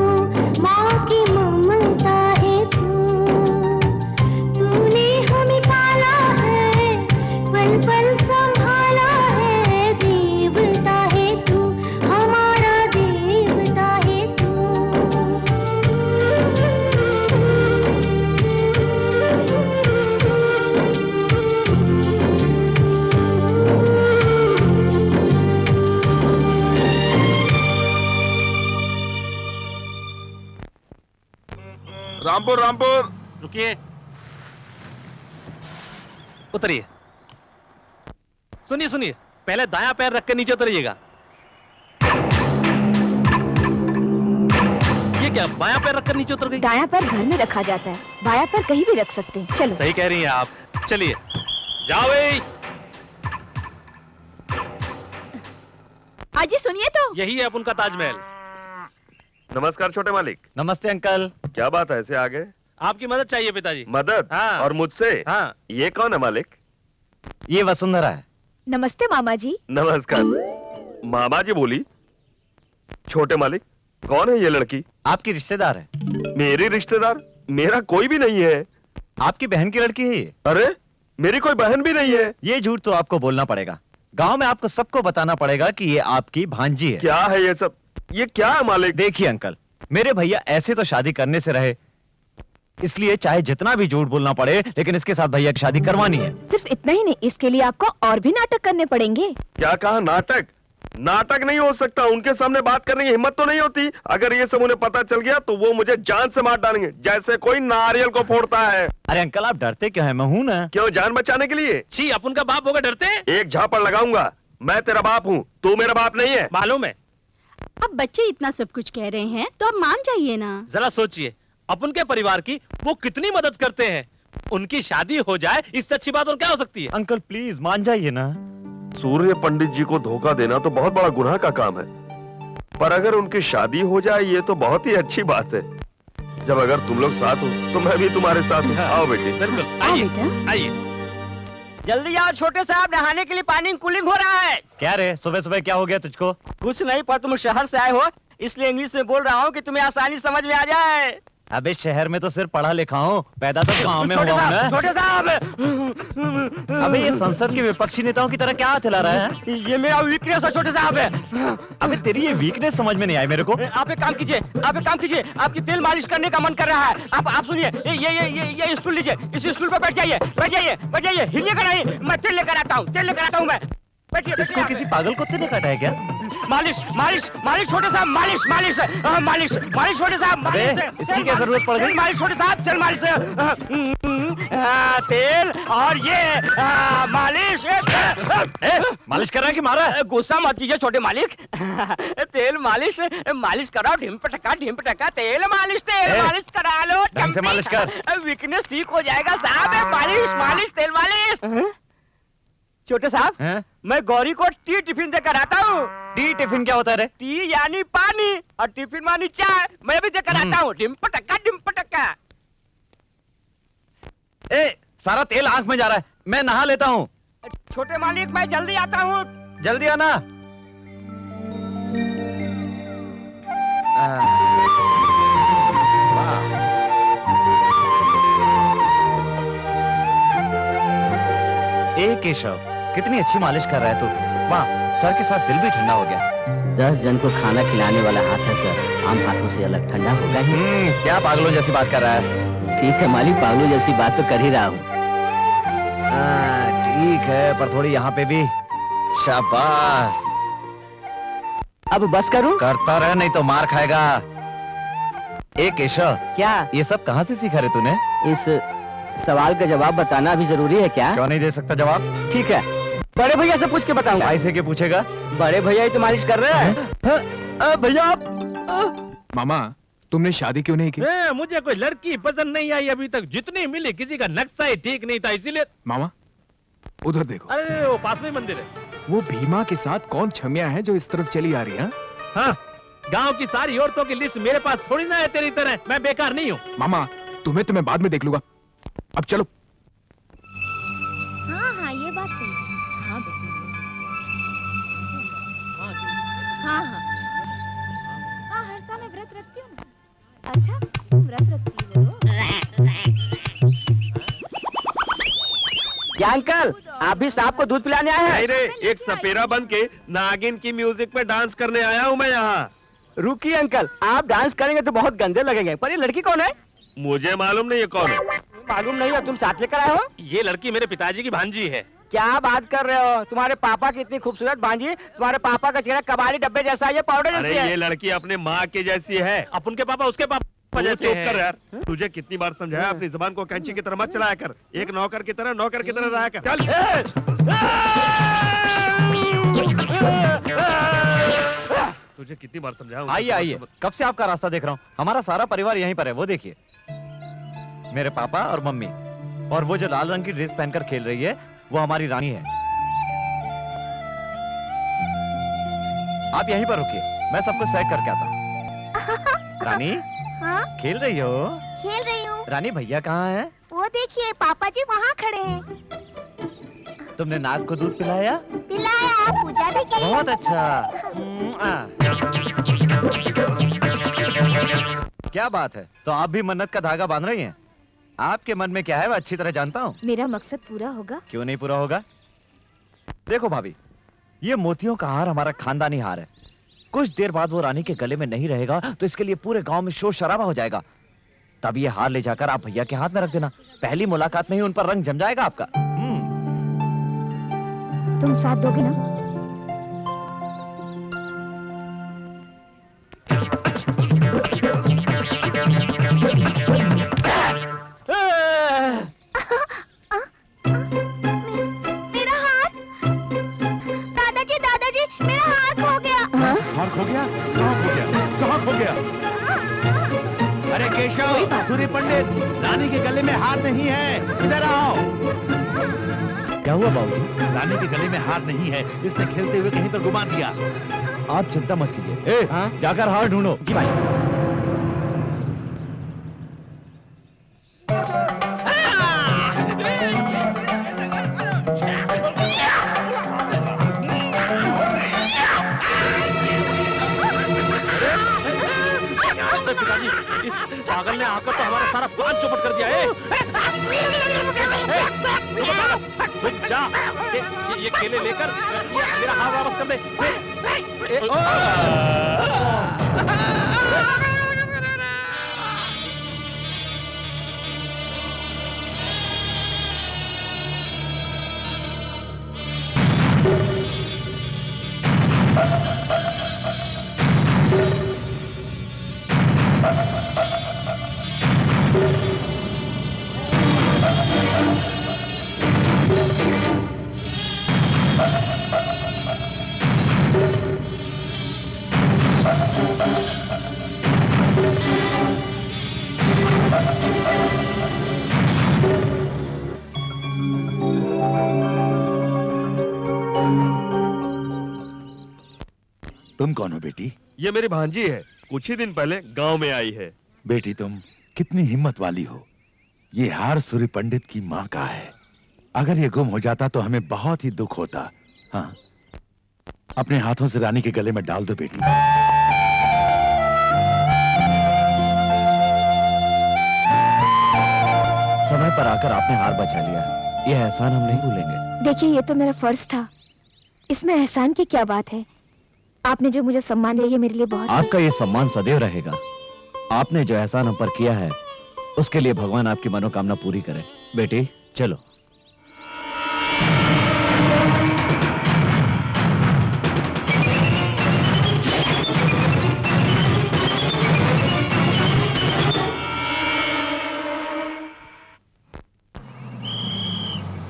माँ की ममता है रामपुर रामपुर। रुकिए, उतरिए। सुनिए सुनिए, पहले दायां पैर रख के नीचे उतरिएगा। ये क्या, बायां पैर रखकर नीचे उतर गई? दायां पैर घर में रखा जाता है, बायां पैर कहीं भी रख सकते हैं। चलो। सही कह रही हैं आप। चलिए जाओ भाई। आजी सुनिए तो। यही है अपन का ताजमहल। नमस्कार छोटे मालिक। नमस्ते अंकल। क्या बात है, ऐसे आ गए? आपकी मदद चाहिए पिताजी। मदद? हाँ। और मुझसे? हाँ। ये कौन है मालिक? ये वसुंधरा है। नमस्ते मामा जी। नमस्कार। मामा जी बोली। छोटे मालिक, कौन है ये लड़की? आपकी रिश्तेदार है। मेरी रिश्तेदार? मेरा कोई भी नहीं है। आपकी बहन की लड़की है ये। अरे मेरी कोई बहन भी नहीं है। ये झूठ तो आपको बोलना पड़ेगा। गांव में आपको सबको बताना पड़ेगा कि ये आपकी भांजी है। क्या है ये सब? ये क्या है मालिक? देखिए अंकल, मेरे भैया ऐसे तो शादी करने से रहे, इसलिए चाहे जितना भी झूठ बोलना पड़े, लेकिन इसके साथ भैया की शादी करवानी है। सिर्फ इतना ही नहीं, इसके लिए आपको और भी नाटक करने पड़ेंगे। क्या कहा? नाटक? नाटक नहीं हो सकता। उनके सामने बात करने की हिम्मत तो नहीं होती। अगर ये सब उन्हें पता चल गया तो वो मुझे जान से मार डालेंगे, जैसे कोई नारियल को फोड़ता है। अरे अंकल आप डरते क्यों हैं? मैं हूं ना। क्यों, जान बचाने के लिए? छी, अपन का बाप होगा डरते? एक झापड़ लगाऊंगा। मैं तेरा बाप हूँ, तू मेरा बाप नहीं है। मालूम है। अब बच्चे इतना सब कुछ कह रहे हैं तो अब मान जाइए ना। जरा सोचिए, अपन के परिवार की वो कितनी मदद करते हैं। उनकी शादी हो जाए, इससे अच्छी बात और क्या हो सकती है? अंकल प्लीज मान जाइए ना। सूर्य पंडित जी को धोखा देना तो बहुत बड़ा गुनाह का काम है, पर अगर उनकी शादी हो जाए ये तो बहुत ही अच्छी बात है। जब अगर तुम लोग साथ हो तो मैं भी तुम्हारे साथ हूँ। आओ बेटी। बिल्कुल, आइए आइए। जल्दी आओ छोटे साहब, नहाने के लिए पानी कूलिंग हो रहा है। क्या रे, सुबह सुबह क्या हो गया तुझको? कुछ नहीं, पर तुम शहर से आए हो इसलिए इंग्लिश में बोल रहा हूँ कि तुम्हें आसानी समझ में आ जाए। अबे शहर में तो सिर्फ पढ़ा लिखा हूँ, पैदा तो गाँव में हुआ हूँ ना। छोटे साहब। अबे ये संसद के विपक्षी नेताओं की तरह क्या हाथ हिला रहा है? ये मेरा वीकनेस है छोटे साहब। अबे तेरी ये वीकनेस समझ में नहीं आई मेरे को। आप एक काम कीजिए, आप एक काम कीजिए, आपकी तेल मालिश करने का मन कर रहा है। आप सुनिए, ये स्टूल लीजिए, इस स्टूल पर बैठ जाइए, बैठ जाइए, बैठ जाइए, हिलिएगा नहीं। मैं तेल लेकर आता हूँ, तेल लेकर आता हूँ मैं। बैठिए। इसको किसी पागल कुत्ते ने काटा है क्या? मालिश मालिश मालिश छोटे साहब, मालिश मालिश मालिश मालिश छोटे साहब, मालिश। इसकी क्या जरूरत पड़ गई? मालिश छोटे साहब, तेल मालिश, तेल और ये मालिश। मालिश कर रहा है कि मारा है? गुस्सा मत कीजिए छोटे मालिक। तेल मालिश मालिश कराओ, ढिम पटका तेल मालिश करा लो। ढंग से मालिश कर। वीकनेस ठीक हो जाएगा साहब। मालिश मालिश तेल मालिश। छोटे साहब, मैं गौरी को टी टिफिन देकर आता हूँ। टी टिफिन क्या होता है रे? टी यानी पानी और टिफिन मानी चाय। मैं भी देकर आता हूँ। डिम पटक्का। ए, सारा तेल आंख में जा रहा है, मैं नहा लेता हूँ। छोटे मालिक मैं जल्दी आता हूँ। जल्दी आना। ए केशव, कितनी अच्छी मालिश कर रहा है तू। वाह, सर के साथ दिल भी ठंडा हो गया। 10 जन को खाना खिलाने वाला हाथ है सर, आम हाथों से अलग ठंडा होगा ही। क्या पागलों जैसी बात कर रहा है? ठीक है मालिक, पागलों जैसी बात तो कर ही रहा हूँ। ठीक है, पर थोड़ी यहाँ पे भी। शाबाश। अब बस करूं? करता रह, नहीं तो मार खाएगा। ए केशव, क्या ये सब कहाँ से सीखा रे तूने? इस सवाल का जवाब बताना भी जरूरी है क्या? क्यों नहीं दे सकता जवाब? ठीक है, बड़े भैया से पूछ के बताऊंगा। भाई से क्या पूछेगा? बड़े भैया ही तो मालिश कर रहे हैं। भैया आप मामा, तुमने शादी क्यों नहीं की? मुझे कोई लड़की पसंद नहीं आई अभी तक। जितनी मिली किसी का नक्शा ही ठीक नहीं था, इसीलिए। मामा उधर देखो। अरे वो पास में मंदिर है। वो भीमा के साथ कौन छमिया है जो इस तरफ चली आ रही है? हाँ, गांव की सारी औरतों की लिस्ट मेरे पास थोड़ी ना है तेरी तरह। मैं बेकार नहीं हूँ। मामा तुम्हें तो मैं बाद में देख लूंगा, अब चलो। हाँ ये बात सही है। हाँ हर साल मैं व्रत रखती हूँ ना। अच्छा तुम व्रत रखती हो? क्या अंकल, आप भी सांप को दूध पिलाने आए हैं? नहीं रे, एक सपेरा बन के नागिन की म्यूजिक पे डांस करने आया हूँ मैं यहाँ। रुकिए अंकल, आप डांस करेंगे तो बहुत गंदे लगेंगे। पर ये लड़की कौन है? मुझे मालूम नहीं है कौन है। मालूम नहीं है, तुम साथ लेकर आए हो? ये लड़की मेरे पिताजी की भांजी है। क्या बात कर रहे हो? तुम्हारे पापा की इतनी खूबसूरत भांजी, तुम्हारे पापा का चेहरा कबाड़ी डब्बे जैसा है, ये पाउडर अरे जैसी है। ये लड़की अपने माँ के जैसी है। अपन के पापा उसके पापा चुप कर यार। तुझे कितनी बार समझाया अपनी जुबान को कैंची की तरह मत चलाया कर। एक नौकर की तरह रहा कर। चल। तुझे कितनी बार समझाया। आइए आइए, कब से आपका रास्ता देख रहा हूँ। हमारा सारा परिवार यहीं पर है, वो देखिए। मेरे पापा और मम्मी, और वो जो लाल रंग की ड्रेस पहनकर खेल रही है वो हमारी रानी है। आप यहीं पर रुकिए, मैं सब कुछ चेक करके आता हूँ। रानी, हाँ? खेल रही हो? खेल रही हूँ। रानी, भैया कहाँ है? वो देखिए, पापा जी वहाँ खड़े हैं। तुमने नाथ को दूध पिलाया? पिलाया, पूजा भी की। बहुत अच्छा। क्या बात है, तो आप भी मन्नत का धागा बांध रही हैं? आपके मन में क्या है मैं अच्छी तरह जानता हूँ। मेरा मकसद पूरा होगा। क्यों नहीं पूरा होगा? देखो भाभी, ये मोतियों का हार हमारा खानदानी हार है। कुछ देर बाद वो रानी के गले में नहीं रहेगा तो इसके लिए पूरे गांव में शोर शराबा हो जाएगा। तब ये हार ले जाकर आप भैया के हाथ में रख देना। पहली मुलाकात में ही उन पर रंग जम जाएगा आपका। तुम साथ दोगे ना? मेरा हार। दादाजी दादाजी, मेरा हार खो गया। हार खो गया? कहाँ खो गया? कहाँ खो गया? अरे केशव, सूर्य पंडित, रानी के गले में हार नहीं है, इधर आओ। क्या हुआ बाबू? रानी के गले में हार नहीं है, इसने खेलते हुए कहीं पर घुमा दिया। आप चिंता मत कीजिए। जाकर हार ढूंढो। जी भाई। पिताजी, इस पागल ने आकर तो हमारा सारा प्लान चौपट कर दिया है। रुक जा, ये केले लेकर मेरा हाथ वापस कर दे। तुम कौन हो बेटी? ये मेरी भांजी है, कुछ ही दिन पहले गांव में आई है। बेटी तुम कितनी हिम्मत वाली हो। ये हार सूर्य पंडित की माँ का है। अगर ये गुम हो जाता तो हमें बहुत ही दुख होता। हाँ, अपने हाथों से रानी के गले में डाल दो बेटी। समय पर आकर आपने हार बचा लिया, ये एहसान हम नहीं भूलेंगे। देखिए, ये तो मेरा फर्ज था, इसमें एहसान की क्या बात है। आपने जो मुझे सम्मान दिया, ये मेरे लिए बहुत। आपका ये सम्मान सदैव रहेगा। आपने जो एहसान हम पर किया है उसके लिए भगवान आपकी मनोकामना पूरी करे। बेटी चलो।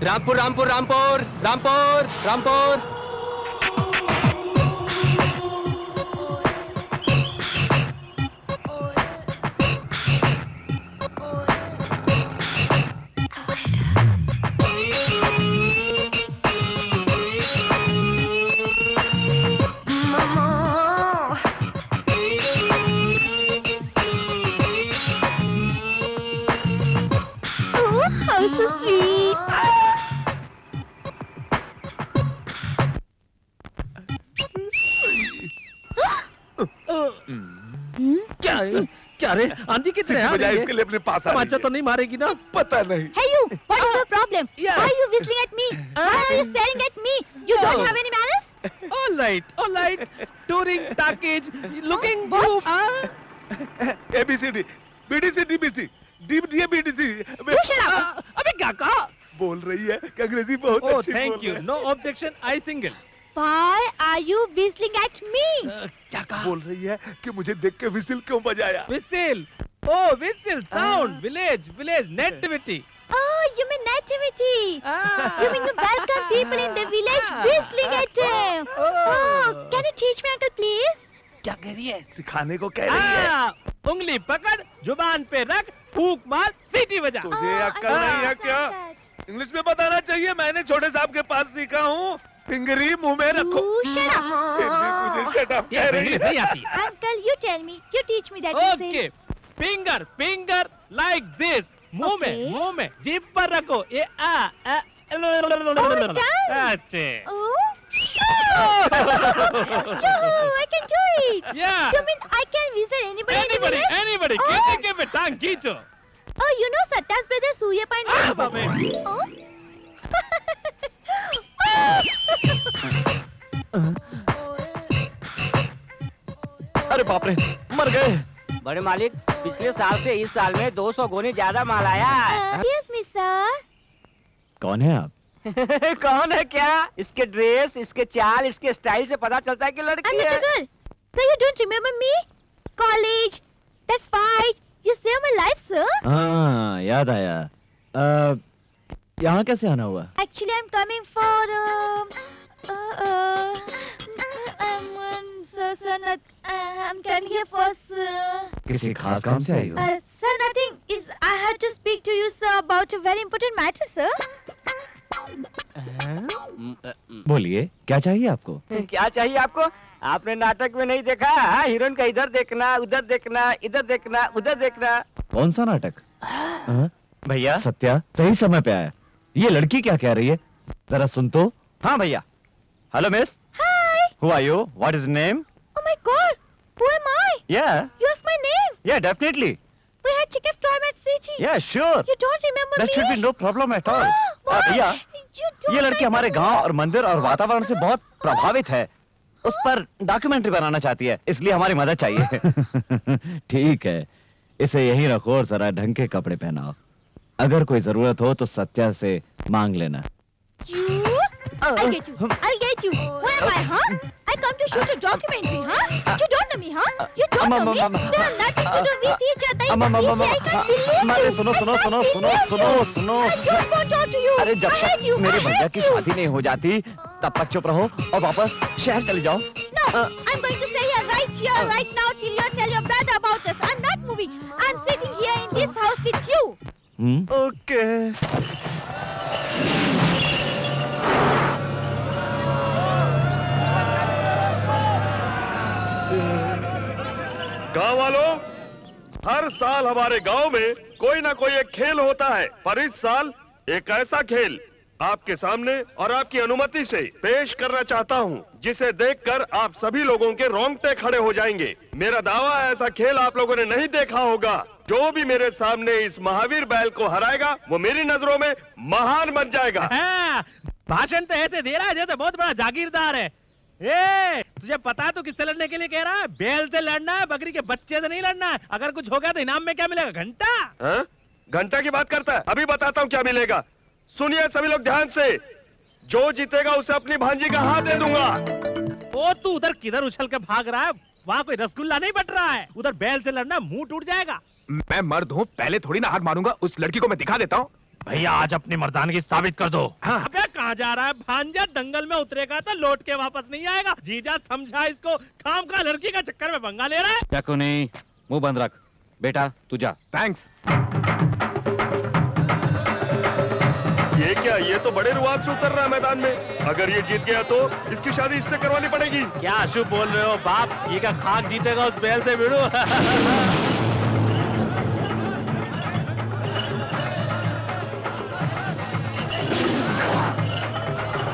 रामपुर रामपुर रामपुर रामपुर रामपुर। क्या रे, आंधी किस तरह आ रही है? इसके लिए अपने पास आ रही तमाचा तो नहीं मारेगी ना? पता नहीं। Hey you, what is your problem? Why are you whistling at me? Why are you staring at me? You don't have any manners? All right. Touring package, looking What? ABCD, BDC, DBC, DBD, BDC। You shut up. अबे क्या कहा? बोल रही है कि अंग्रेजी बहुत Oh, अच्छी thank बोल you. रही है। No objection. I single. Why are you whistling at me? क्या कहा? बोल रही है कि मुझे देख के विसिल क्यों बजाया। Whistle. Oh, whistle sound, village nativity. Oh, you mean nativity? You mean you welcome people in the village whistling at them? Oh, can you teach me, uncle, please? क्या कह रही है? सिखाने को कह रही है। उंगली पकड़, जुबान पे रख, फूंक मार, सीटी बजा। तुझे अक्ल नहीं है क्या? इंग्लिश में बताना चाहिए, मैंने छोटे साहब के पास सीखा हूँ। फिंगरी मुंह में रखो। Shut up. फिर भी मुझे शट अप कह रही है। नहीं आती। Uncle, you tell me. You teach me that. Okay, finger like this. मुंह में, जीभ पर रखो। ये अच्छे। I can do it. Yeah. You mean I can whistle anybody? Anybody. Keep it, टांग खींचो। Oh, you know Satya's brother Surya Pandit? बाबे। Oh? अरे बाप रे, मर गए। बड़े मालिक, पिछले साल से इस साल में 200 गुनी ज्यादा माल आया है। Yes, Miss Sir. कौन है आप? कौन है क्या? इसके ड्रेस, इसके चाल, इसके स्टाइल से पता चलता है कि लड़की है। Girl, so you don't remember me? College, that fight, you saved my life, sir. हाँ, याद आया। यहाँ कैसे आना हुआ? Actually, I'm coming for I'm coming here for किसी खास काम से आई हो? sir, nothing. I had to speak to you, sir, about a very important matter, sir. बोलिए, क्या चाहिए आपको? क्या चाहिए आपको? आपने नाटक में नहीं देखा? हीरोइन का इधर देखना, उधर देखना, इधर देखना, उधर देखना। कौन सा नाटक? भैया, सत्या सही समय पे आया। ये लड़की क्या कह रही है? जरा सुन तो। हाँ भैया। Hello miss. Hi. Who are you? What is your name? Oh my God, who am I? Yeah. You asked my name. Yeah, definitely. We had chicken storm at City. Yeah, sure. You don't remember That me? should be no problem at all. Why? भैया, You don't ये लड़की हमारे गांव और मंदिर और वातावरण से बहुत प्रभावित है। उस पर डॉक्यूमेंट्री बनाना चाहती है, इसलिए हमारी मदद चाहिए। ठीक है, इसे यहीं रखो और जरा ढंग के कपड़े पहनाओ। अगर कोई जरूरत हो तो सत्या से मांग लेना। You? I'll get you. I'll get you. Who am I, huh? I come to shoot a documentary, huh? You don't know me, huh? You don't know me. There are nothing to do with each other. I can't believe you. सुनो सुनो सुनो सुनो सुनो सुनो। I don't want to talk to you. अरे जब I hate तक you. मेरे I भैया hate की you. शादी नहीं हो जाती तब तक चुप रहो और वापस शहर चले जाओ। No, I'm going to stay here, right now, till you tell your brother about us. I'm not moving. I'm sitting here in this house with you. Okay. गांव वालों, हर साल हमारे गांव में कोई ना कोई एक खेल होता है, पर इस साल एक ऐसा खेल आपके सामने और आपकी अनुमति से पेश करना चाहता हूं, जिसे देखकर आप सभी लोगों के रोंगटे खड़े हो जाएंगे। मेरा दावा है, ऐसा खेल आप लोगों ने नहीं देखा होगा। जो भी मेरे सामने इस महावीर बैल को हराएगा, वो मेरी नजरों में महान बन जाएगा। भाषण तो ऐसे दे रहा है जैसे बहुत बड़ा जागीरदार है। ए, तुझे पता तो किससे लड़ने के लिए कह रहा है? बैल से लड़ना है, बकरी के बच्चे से नहीं लड़ना है। अगर कुछ हो गया तो इनाम में क्या मिलेगा? घंटा। घंटा की बात करता है? अभी बताता हूँ क्या मिलेगा। सुनिए सभी लोग ध्यान से, जो जीतेगा उसे अपनी भांजी का हाथ दे दूंगा। ओ, तू उधर किधर उछल के भाग रहा है? वहाँ कोई रसगुल्ला नहीं बट रहा है। उधर बैल से लड़ना, मुंह टूट जाएगा। मैं मर्द हूँ, पहले थोड़ी ना हाथ मारूंगा। उस लड़की को मैं दिखा देता हूँ। भैया, आज अपनी मर्दानगी साबित कर दो। हाँ। अबे कहाँ जा रहा है? भांजा दंगल में उतरेगा तो लौट के वापस नहीं आएगा। जीजा समझा इसको, खाम का लड़की का चक्कर में पंगा ले रहा है। चाकू नहीं, मुंह बंद रख। बेटा तू जा। थैंक्स। ये क्या? ये तो बड़े रुआब से उतर रहा है मैदान में। अगर ये जीत गया तो इसकी शादी इससे करवानी पड़ेगी। क्या अशुभ बोल रहे हो बाप? ये क्या खाक जीतेगा उस बैल से? भिड़ो।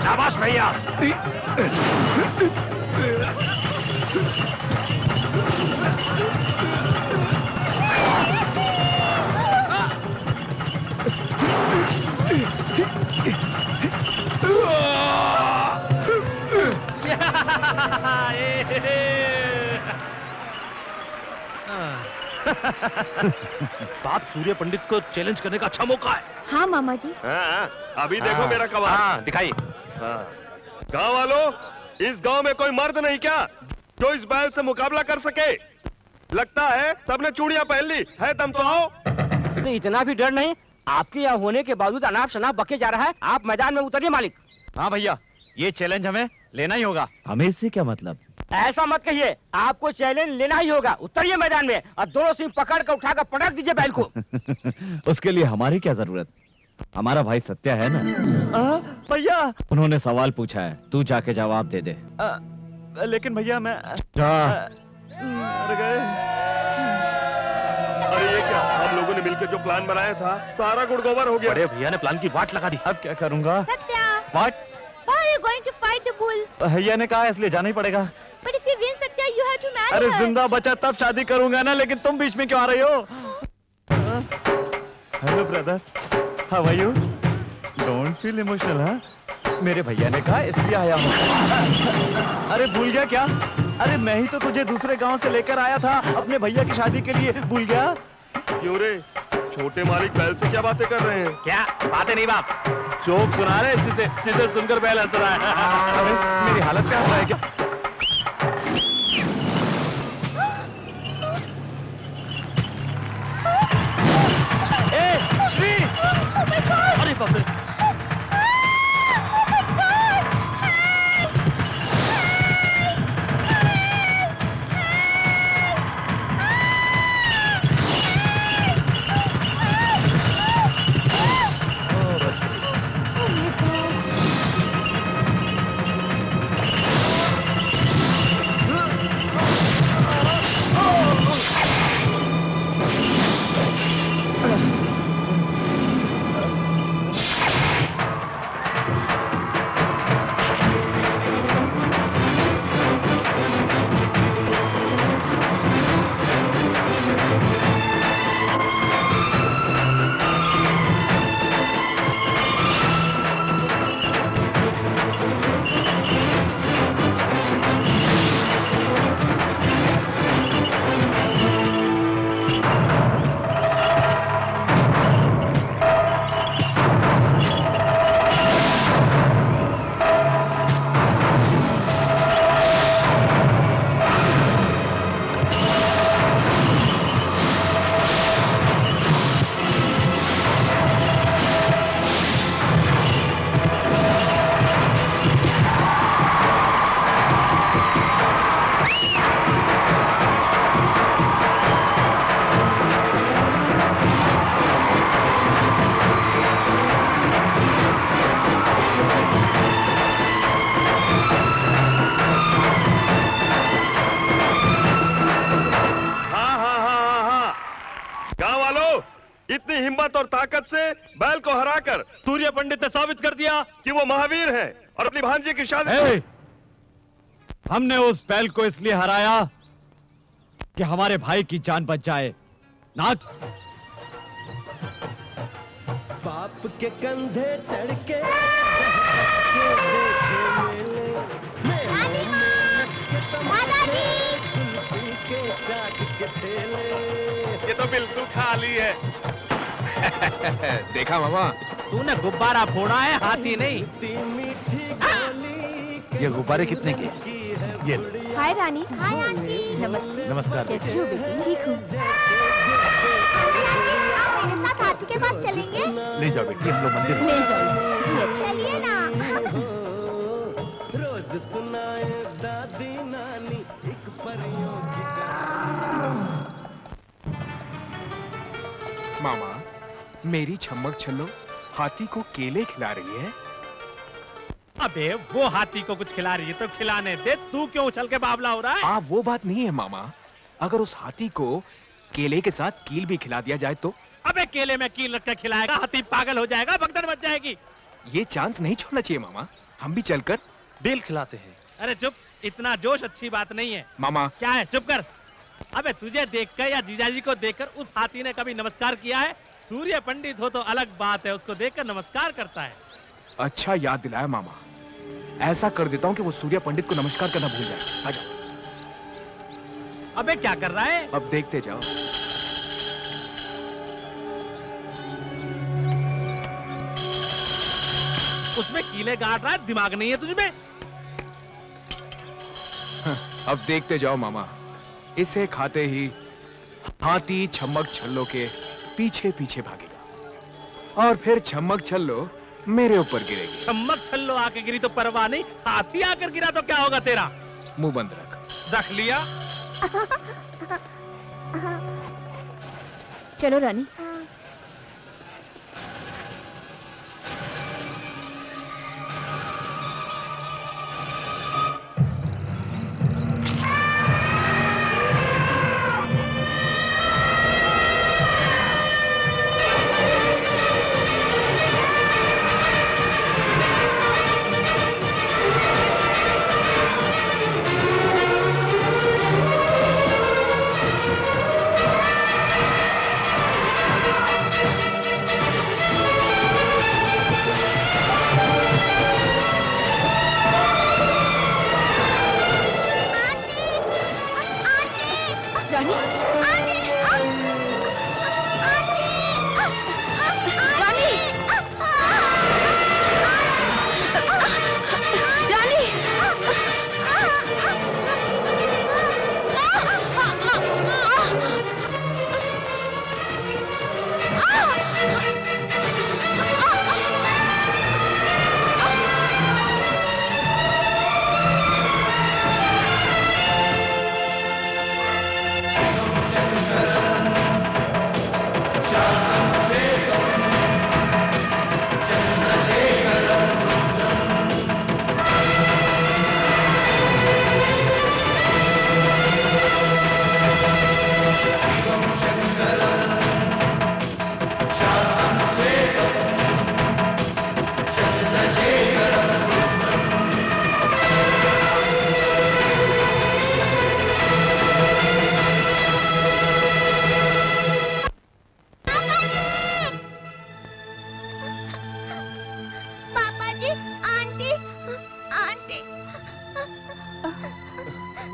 शाबाश भैया। बाप, सूर्य पंडित को चैलेंज करने का अच्छा मौका है। हाँ मामा जी। हाँ, अभी देखो मेरा कमाल। हाँ, दिखाइए। गांव वालों, इस गांव में कोई मर्द नहीं क्या जो इस बैल से मुकाबला कर सके? लगता है सबने चूड़ियां पहन ली है, दम तो आओ। तो इतना भी डर नहीं? आपके यहाँ होने के बावजूद अनाप शनाप बके जा रहा है। आप मैदान में उतरिए मालिक। हाँ भैया, ये चैलेंज हमें लेना ही होगा। हमें इससे क्या मतलब? ऐसा मत कहिए, आपको चैलेंज लेना ही होगा। उतरिए मैदान में और दोनों सिंह पकड़ कर उठाकर पटक दीजिए बैल को। उसके लिए हमारी क्या जरूरत? हमारा भाई सत्य है ना। भैया उन्होंने सवाल पूछा है, तू जाके जवाब दे दे। लेकिन भैया मैं जा। मर गए। अरे ये क्या, हम लोगों ने मिलकर जो प्लान बनाया था सारा गुड़गोबर हो गया। बड़े भैया ने प्लान की वाट लगा दी। अब क्या करूंगा? Satya, What? why are you going to fight the bull? भैया ने कहा इसलिए जाना ही पड़ेगा। But if you win, Satya, you have to marry अरे her. जिंदा बचा तब शादी करूंगा ना, लेकिन तुम बीच में क्यों आ रही हो? Hello brother, how are you? Don't feel emotional. हाँ, मेरे भैया ने कहा इसलिए आया हूँ। अरे भूल गया क्या? अरे मैं ही तो तुझे दूसरे गांव से लेकर आया था अपने भैया की शादी के लिए, भूल गया? क्यों रे, छोटे मालिक बैल से क्या बातें कर रहे हैं? क्या बातें नहीं बाप, जोक सुना रहे जिसे सुनकर बैल हंस रहा है। अरे मेरी हालत क्या है क्या? श्री! अरे बाप रे! इतनी हिम्मत और ताकत से बैल को हराकर सूर्य पंडित ने साबित कर दिया कि वो महावीर है और अपनी भांजी की शादी। हमने उस बैल को इसलिए हराया कि हमारे भाई की जान बच जाए। ना बाप के कंधे चढ़ के ये तो बिल्कुल खाली है। देखा मामा, तूने गुब्बारा फोड़ा है, हाथी नहीं। ये गुब्बारे कितने के? ये हाय रानी। Hi aunty. नमस्ते। नमस्कार। कैसी हो बेटी? ठीक हूँ। आप मेरे साथ हाथी के पास चलेंगे? ले जाओ बेटी, हम लोग मंदिर ले जाओ जी। अच्छा चलिए ना। रोज सुनाए दादी नानी एक परियों की मामा, मेरी छम्मक छल्लो हाथी को केले खिला रही है। अबे वो हाथी को कुछ खिला रही है तो खिलाने दे, तू क्यों उछल के बावला हो रहा है? वो बात नहीं है मामा, अगर उस हाथी को केले के साथ कील भी खिला दिया जाए तो? अबे केले में कील रख के खिलाएगा, हाथी पागल हो जाएगा, भगदड़ मच जाएगी। ये चांस नहीं छोड़ना चाहिए मामा, हम भी चलकर बेल खिलाते हैं। अरे चुप, इतना जोश अच्छी बात नहीं है। मामा क्या है, चुप कर। अबे तुझे देखकर या जीजाजी को देखकर उस हाथी ने कभी नमस्कार किया है? सूर्य पंडित हो तो अलग बात है, उसको देखकर नमस्कार करता है। अच्छा याद दिलाया मामा, ऐसा कर देता हूँ कि वो सूर्य पंडित को नमस्कार करना भूल जाए। आजा। अबे क्या कर रहा है? अब देखते जाओ। उसमें कीले गाड़ रहा है, दिमाग नहीं है तुझमें? अब देखते जाओ मामा, इसे खाते ही हाथी छम्मक छल्लो के पीछे पीछे भागेगा और फिर छम्मक छल्लो मेरे ऊपर गिरेगी। छम्मक छल्लो आके गिरी तो परवाह नहीं, हाथी आकर गिरा तो क्या होगा तेरा? मुंह बंद रख लिया। चलो रानी।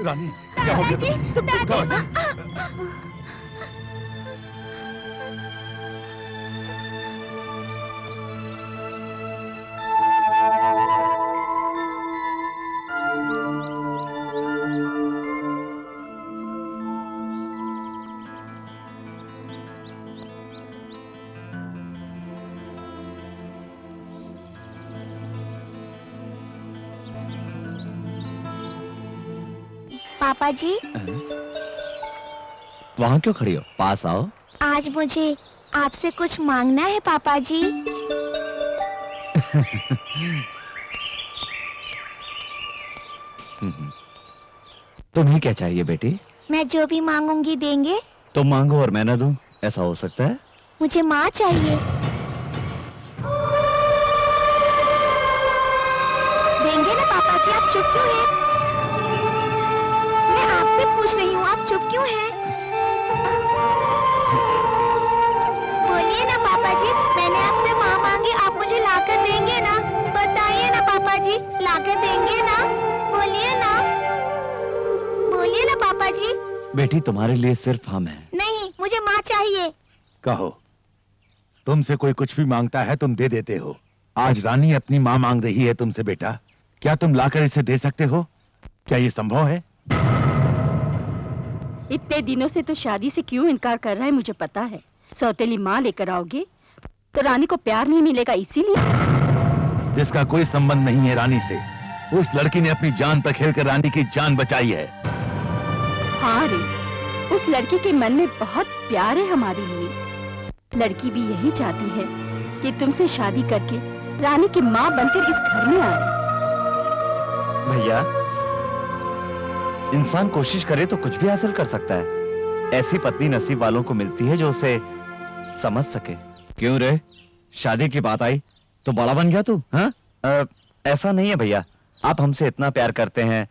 रानी क्या हो गया? पापा जी वहां क्यों खड़ी हो? पास आओ। आज मुझे आपसे कुछ मांगना है पापा जी। तुम्हें क्या चाहिए बेटी? मैं जो भी मांगूंगी देंगे? तुम मांगो और मैं ना दूं, ऐसा हो सकता है? मुझे माँ चाहिए। देंगे ना पापा जी? आप चुप क्यों हैं? मैं आपसे पूछ रही हूँ, आप चुप क्यों हैं? बोलिए ना पापा जी, मैंने आपसे माँ मांगी, आप मुझे लाकर देंगे ना? बताइए ना पापा जी, लाकर देंगे ना? बोलिए ना, बोलिए ना पापा जी। बेटी तुम्हारे लिए सिर्फ हम हैं। नहीं, मुझे माँ चाहिए। कहो, तुमसे कोई कुछ भी मांगता है तुम दे देते हो। आज रानी अपनी माँ मांग रही है तुमसे बेटा, क्या तुम लाकर इसे दे सकते हो? क्या ये संभव है? इतने दिनों से तो शादी से क्यों इनकार कर रहा है मुझे पता है। सौतेली माँ लेकर आओगे तो रानी को प्यार नहीं मिलेगा, इसीलिए। जिसका कोई संबंध नहीं है रानी से, उस लड़की ने अपनी जान पर खेलकर रानी की जान बचाई है। हाँ रे, उस लड़की के मन में बहुत प्यार है हमारे लिए। लड़की भी यही चाहती है कि तुमसे शादी करके रानी की माँ बनकर इस घर में आए। भैया, इंसान कोशिश करे तो कुछ भी हासिल कर सकता है। ऐसी पत्नी नसीब वालों को मिलती है जो उसे समझ सके। क्यों रे, शादी की बात आई तो बड़ा बन गया तू? हाँ? ऐसा नहीं है भैया, आप हमसे इतना प्यार करते हैं,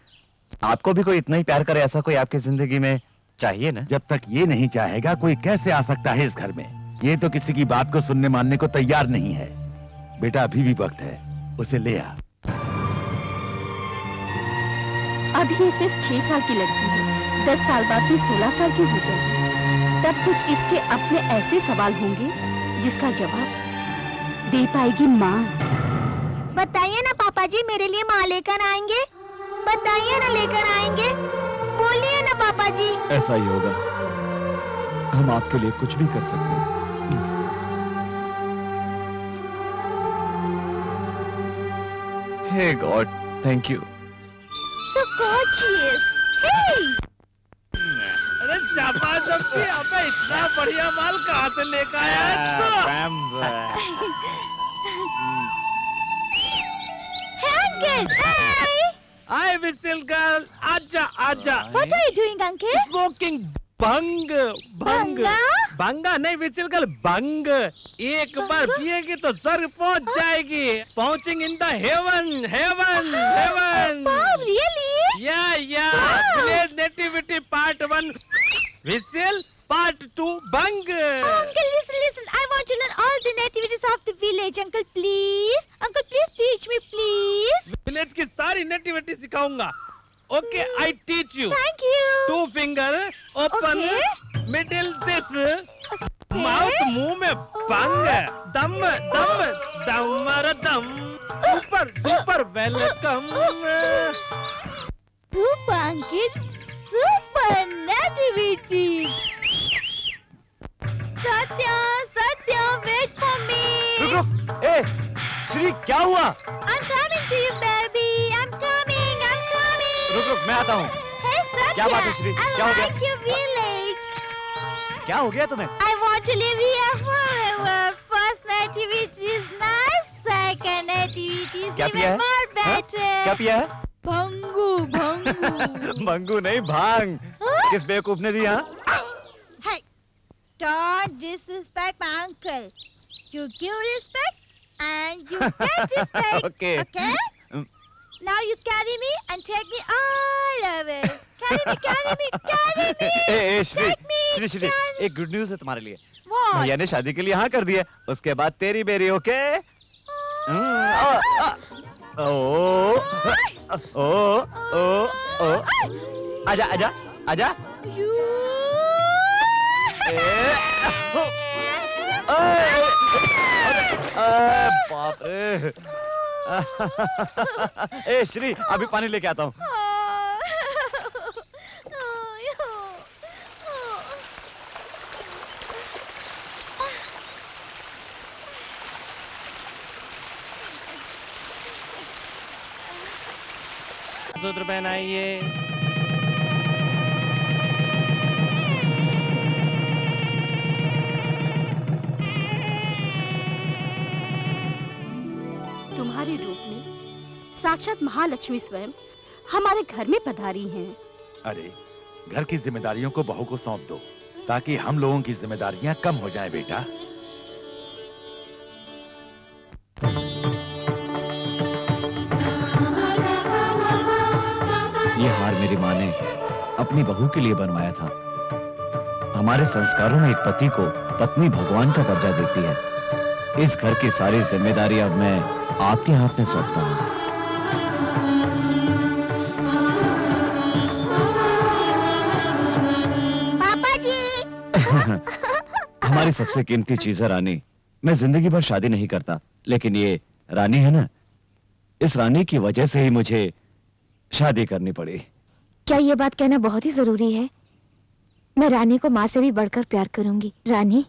आपको भी कोई इतना ही प्यार करे ऐसा कोई आपकी जिंदगी में चाहिए ना? जब तक ये नहीं चाहेगा कोई कैसे आ सकता है इस घर में? ये तो किसी की बात को सुनने मानने को तैयार नहीं है। बेटा अभी भी वक्त है, उसे ले आ। अभी ये सिर्फ 6 साल की लड़की है, 10 साल बाद ये 16 साल की हो जाएगी। तब कुछ इसके अपने ऐसे सवाल होंगे जिसका जवाब दे पाएगी माँ। बताइए ना पापा जी, मेरे लिए माँ लेकर आएंगे? बताइए ना, लेकर आएंगे? बोलिए ना पापा जी। ऐसा ही होगा। हम आपके लिए कुछ भी कर सकते हैं। Hey God, thank you. So gorgeous. Hey! अरे शाबाश अब्बी, अबे इतना बढ़िया माल कहाँ से लेकर आया? Hey, Uncle! Hi! Hi, Whistle girl. आजा, आजा. What are you doing, Uncle? Smoking भंग, भंग. भंगा नहीं विचिल गर्ल, भंग. एक बार पिएगी तो स्वर्ग पहुंच जाएगी. Pouncing in the heaven, heaven, heaven. Wow, really? Yeah. Village Nativity Part 1. Whistle Part 2. Bang. Uncle, listen. I want to learn all the nativities of the village. Uncle, please. Uncle, please teach me, please. Village की सारी nativity सिखाऊंगा. Okay, I teach you. Thank you. 2 finger, open, Okay. middle this, mouth मुंह में बंग, दम, दमर दम, super welcome. Super, Uncle. Super nativity. Satya, wait for me. रुक, ए, श्री क्या हुआ? I'm coming to you, baby. I'm coming. रुक, मैं आता हूँ। Hey, Satya. क्या बात है श्री? क्या हो गया? I like your village. क्या हो गया तुम्हें? I want to live here forever. First nativity is nice. Second nativity is क्या पिया even है? more better. क्या पिया है? भंगू. भंगू नहीं, भांग। हाँ? किस बेवकूफ ने दिया? Hey, don't disrespect my uncle. You give respect and you get respect. Okay. Now you carry me and take me all over. Carry me. ए, Shri, Take me, Shri, carry- एक गुड न्यूज़ है तुम्हारे लिए। What? भैया ने शादी के लिए हाँ कर दिया। उसके बाद तेरी बेरी, ओके? ओ। आजा। बाप रे। ए श्री, अभी पानी लेके आता हूँ। सूत्र पहनाइए. तुम्हारे रूप में साक्षात महालक्ष्मी स्वयं हमारे घर में पधारी हैं। अरे, घर की जिम्मेदारियों को बहू को सौंप दो, ताकि हम लोगों की जिम्मेदारियां कम हो जाएं बेटा। ये हार मेरी माँ ने अपनी बहू के लिए बनवाया था। हमारे संस्कारों में एक पति को पत्नी भगवान का दर्जा देती है। इस घर की सारी जिम्मेदारी अब मैं आपके हाथ में सौंपता हूँ। पापा जी। हमारी सबसे कीमती चीज है रानी। मैं जिंदगी भर शादी नहीं करता, लेकिन ये रानी है ना, इस रानी की वजह से ही मुझे शादी करनी पड़ी। क्या ये बात कहना बहुत ही जरूरी है? मैं रानी को माँ से भी बढ़कर प्यार करूंगी। रानी।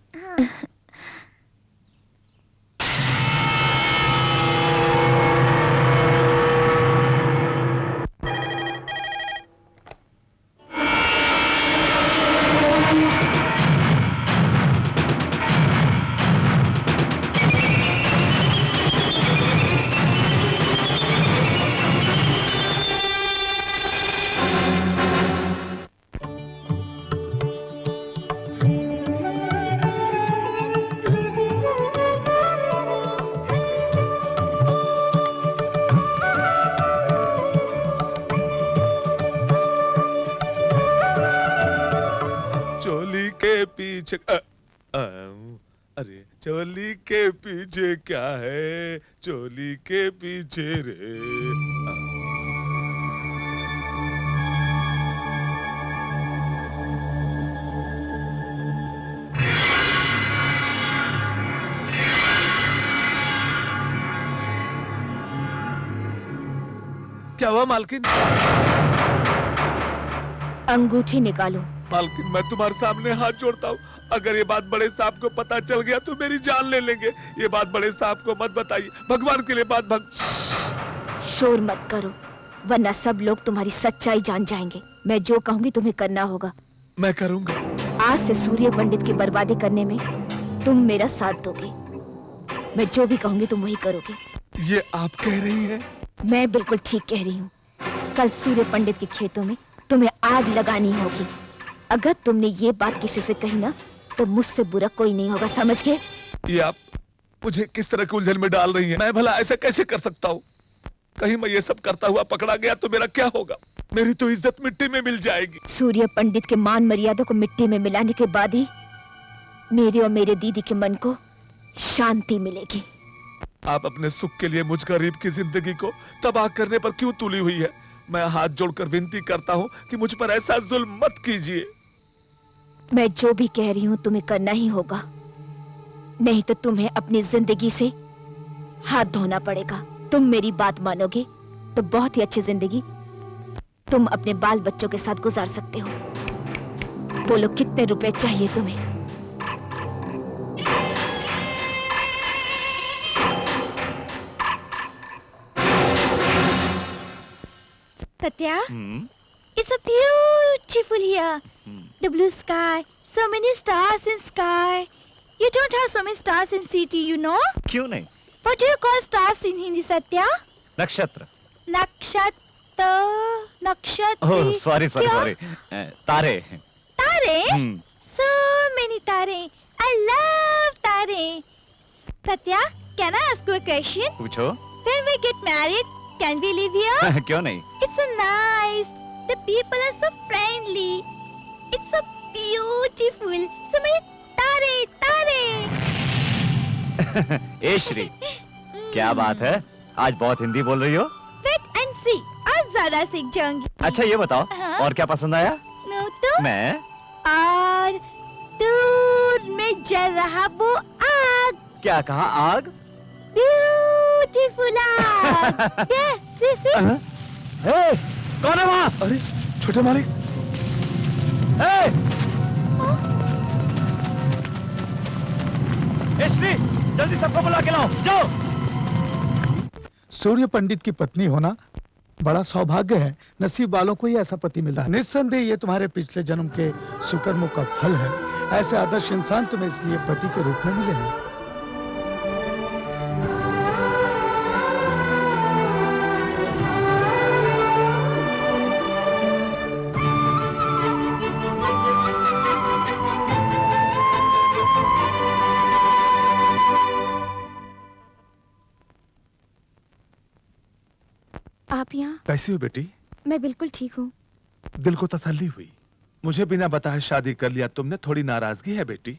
चोली के पीछे अरे चोली के पीछे क्या है, चोली के पीछे रे। क्या हुआ मालकिन? अंगूठी निकालो। मालकिन, मैं तुम्हारे सामने हाथ जोड़ता हूँ, अगर ये बात बड़े साहब को पता चल गया तो मेरी जान ले लेंगे। ये बात बड़े साहब को मत बताइए, भगवान के लिए बात शोर मत करो, वरना सब लोग तुम्हारी सच्चाई जान जाएंगे। मैं जो कहूंगी तुम्हें करना होगा। मैं करूंगा। आज से सूर्य पंडित की बर्बादी करने में तुम मेरा साथ दोगे। मैं जो भी कहूंगी तुम वही करोगे। ये आप कह रही हैं? मैं बिल्कुल ठीक कह रही हूँ। कल सूर्य पंडित के खेतों में तुम्हें आग लगानी होगी। अगर तुमने ये बात किसी से कही ना तो मुझसे बुरा कोई नहीं होगा, समझ गए? ये आप मुझे किस तरह के उलझन में डाल रही हैं? मैं भला ऐसा कैसे कर सकता हूँ? कहीं मैं ये सब करता हुआ पकड़ा गया तो मेरा क्या होगा? मेरी तो इज्जत मिट्टी में मिल जाएगी। सूर्य पंडित के मान मर्यादा को मिट्टी में मिलाने के बाद ही मेरे और मेरे दीदी के मन को शांति मिलेगी। आप अपने सुख के लिए मुझ गरीब की जिंदगी को तबाह करने पर क्यों तुली हुई है? मैं हाथ जोड़कर विनती करता हूँ कि मुझ पर ऐसा जुल्म मत कीजिए। मैं जो भी कह रही हूँ तुम्हें करना ही होगा, नहीं तो तुम्हें अपनी जिंदगी से हाथ धोना पड़ेगा। तुम मेरी बात मानोगे तो बहुत ही अच्छी जिंदगी तुम अपने बाल बच्चों के साथ गुजार सकते हो। बोलो कितने रुपए चाहिए तुम्हें? Satya, it's a beautiful here. The blue sky, so many stars in sky. You don't have so many stars in city, you know? क्यों नहीं? What do you call stars in Hindi, Satya? नक्षत्र। नक्षत्र। Oh sorry तारे। तारे? So many तारे. I love तारे. Satya, can I ask you a question? पूछो। When we get married, can we live here? क्यों नहीं? It's so nice. The people are so friendly. It's so beautiful. So many तारे. ए श्री, क्या बात है? आज बहुत हिंदी बोल रही हो? Wait and see. आज ज्यादा सीख जाऊंगी। अच्छा ये बताओ, और क्या पसंद आया? तो मैं? और दूर में जल रहा वो आग। क्या कहा? आग? Beautiful आग। Yes, see. हे, कौन है वहाँ? अरे छोटे मालिक। श्री, जल्दी सबको बुला के लाओ, जाओ। सूर्य पंडित की पत्नी होना बड़ा सौभाग्य है। नसीब वालों को ही ऐसा पति मिला है। निस्संदेह ये तुम्हारे पिछले जन्म के सुकर्मों का फल है। ऐसे आदर्श इंसान तुम्हें इसलिए पति के रूप में मिले हैं। आप यहाँ? कैसी हो बेटी? मैं बिल्कुल ठीक हूँ। दिल को तसल्ली हुई। मुझे बिना बताए शादी कर लिया तुमने, थोड़ी नाराजगी है बेटी?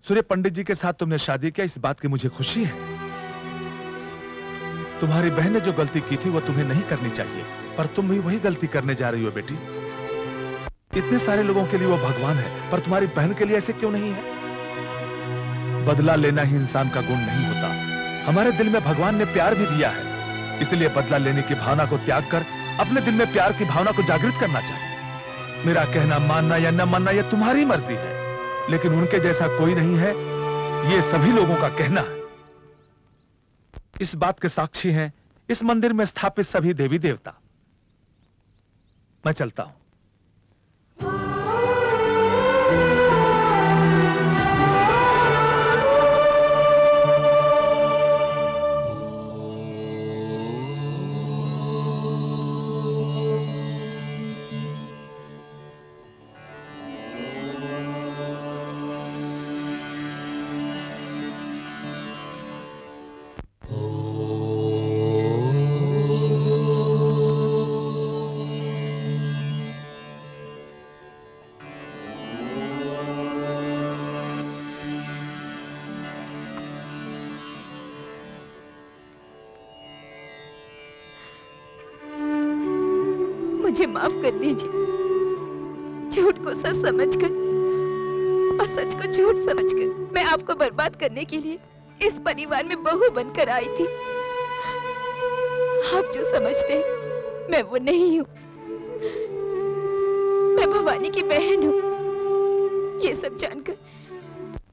सूर्य पंडित जी के साथ तुमने शादी किया, इस बात की मुझे खुशी है। तुम्हारी बहन ने जो गलती की थी वो तुम्हें नहीं करनी चाहिए, पर तुम भी वही गलती करने जा रही हो बेटी। इतने सारे लोगों के लिए वो भगवान है, पर तुम्हारी बहन के लिए ऐसे क्यों नहीं है? बदला लेना ही इंसान का गुण नहीं होता। हमारे दिल में भगवान ने प्यार भी दिया है, इसलिए बदला लेने की भावना को त्याग कर अपने दिल में प्यार की भावना को जागृत करना चाहिए। मेरा कहना मानना या न मानना यह तुम्हारी मर्जी है, लेकिन उनके जैसा कोई नहीं है, ये सभी लोगों का कहना है। इस बात के साक्षी हैं इस मंदिर में स्थापित सभी देवी देवता। मैं चलता हूं। मुझे माफ कर दीजिए। झूठ को सच समझकर और सच को झूठ समझकर मैं आपको बर्बाद करने के लिए इस परिवार में बहू बनकर आई थी। आप जो समझते हैं मैं वो नहीं हूँ। मैं भवानी की बहन हूँ। ये सब जानकर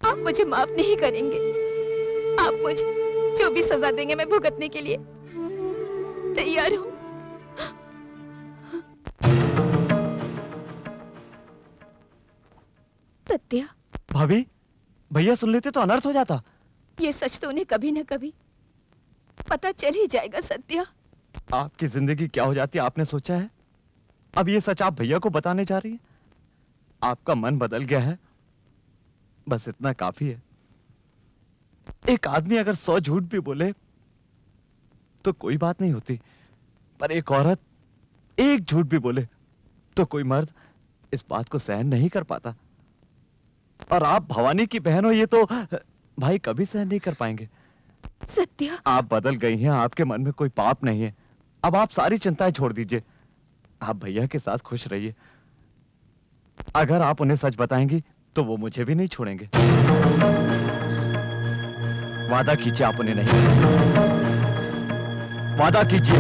आप मुझे माफ नहीं करेंगे। आप मुझे जो भी सजा देंगे मैं भुगतने के लिए तैयार हूँ। सत्या, भाभी, भैया सुन लेते तो अनर्थ हो जाता। ये सच तो उन्हें कभी न कभी पता चल ही जाएगा। सत्या, आपकी जिंदगी क्या हो जाती आपने सोचा है? अब ये सच आप भैया को बताने जा रही है? आपका मन बदल गया है, बस इतना काफी है। एक आदमी अगर 100 झूठ भी बोले तो कोई बात नहीं होती, पर एक औरत एक झूठ भी बोले तो कोई मर्द इस बात को सहन नहीं कर पाता। और आप भवानी की बहन हो, ये तो भाई कभी सहन नहीं कर पाएंगे। सत्या, आप बदल गई हैं, आपके मन में कोई पाप नहीं है। अब आप सारी चिंताएं छोड़ दीजिए, आप भैया के साथ खुश रहिए। अगर आप उन्हें सच बताएंगी तो वो मुझे भी नहीं छोड़ेंगे। वादा कीजिए आप उन्हें नहीं, वादा कीजिए।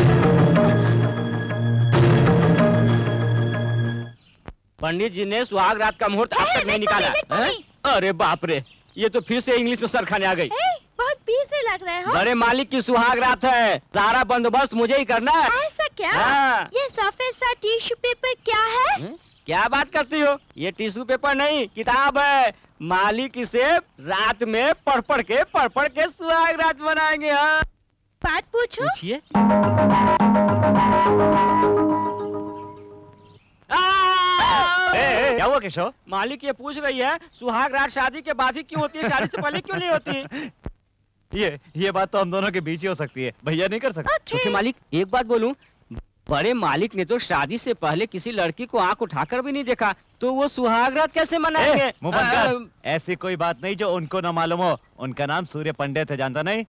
पंडित जी ने सुहाग रात का मुहूर्त अब तक नहीं निकाला है? अरे बाप रे, ये तो फिर से इंग्लिश में सर खाने आ गई। बहुत पीर से लग रहा है। हो? बड़े मालिक की सुहाग रात है, सारा बंदोबस्त मुझे ही करना है। ऐसा क्या? हाँ। ये सफेद सा टिश्यू पेपर क्या है? क्या बात करती हो? ये टिश्यू पेपर नहीं, किताब है। मालिक इसे रात में पढ़ पढ़ के सुहाग रात बनाएंगे। हाँ, बात पूछो। पूछिए। क्या हुआ केशव? मालिक ये पूछ रही है सुहाग रात शादी के बाद ही क्यों होती है, शादी से पहले क्यों नहीं होती? ये बात तो हम दोनों के बीच ही हो सकती है, भैया नहीं कर सकते। छोटे मालिक, एक बात बोलूं, बड़े मालिक ने तो शादी से पहले किसी लड़की को आंख उठाकर भी नहीं देखा, तो वो सुहाग रात कैसे मनाएंगे? मुंह बंद कर। ऐसी कोई बात नहीं जो उनको ना मालूम हो। उनका नाम सूर्य पंडित है, जानता नहीं?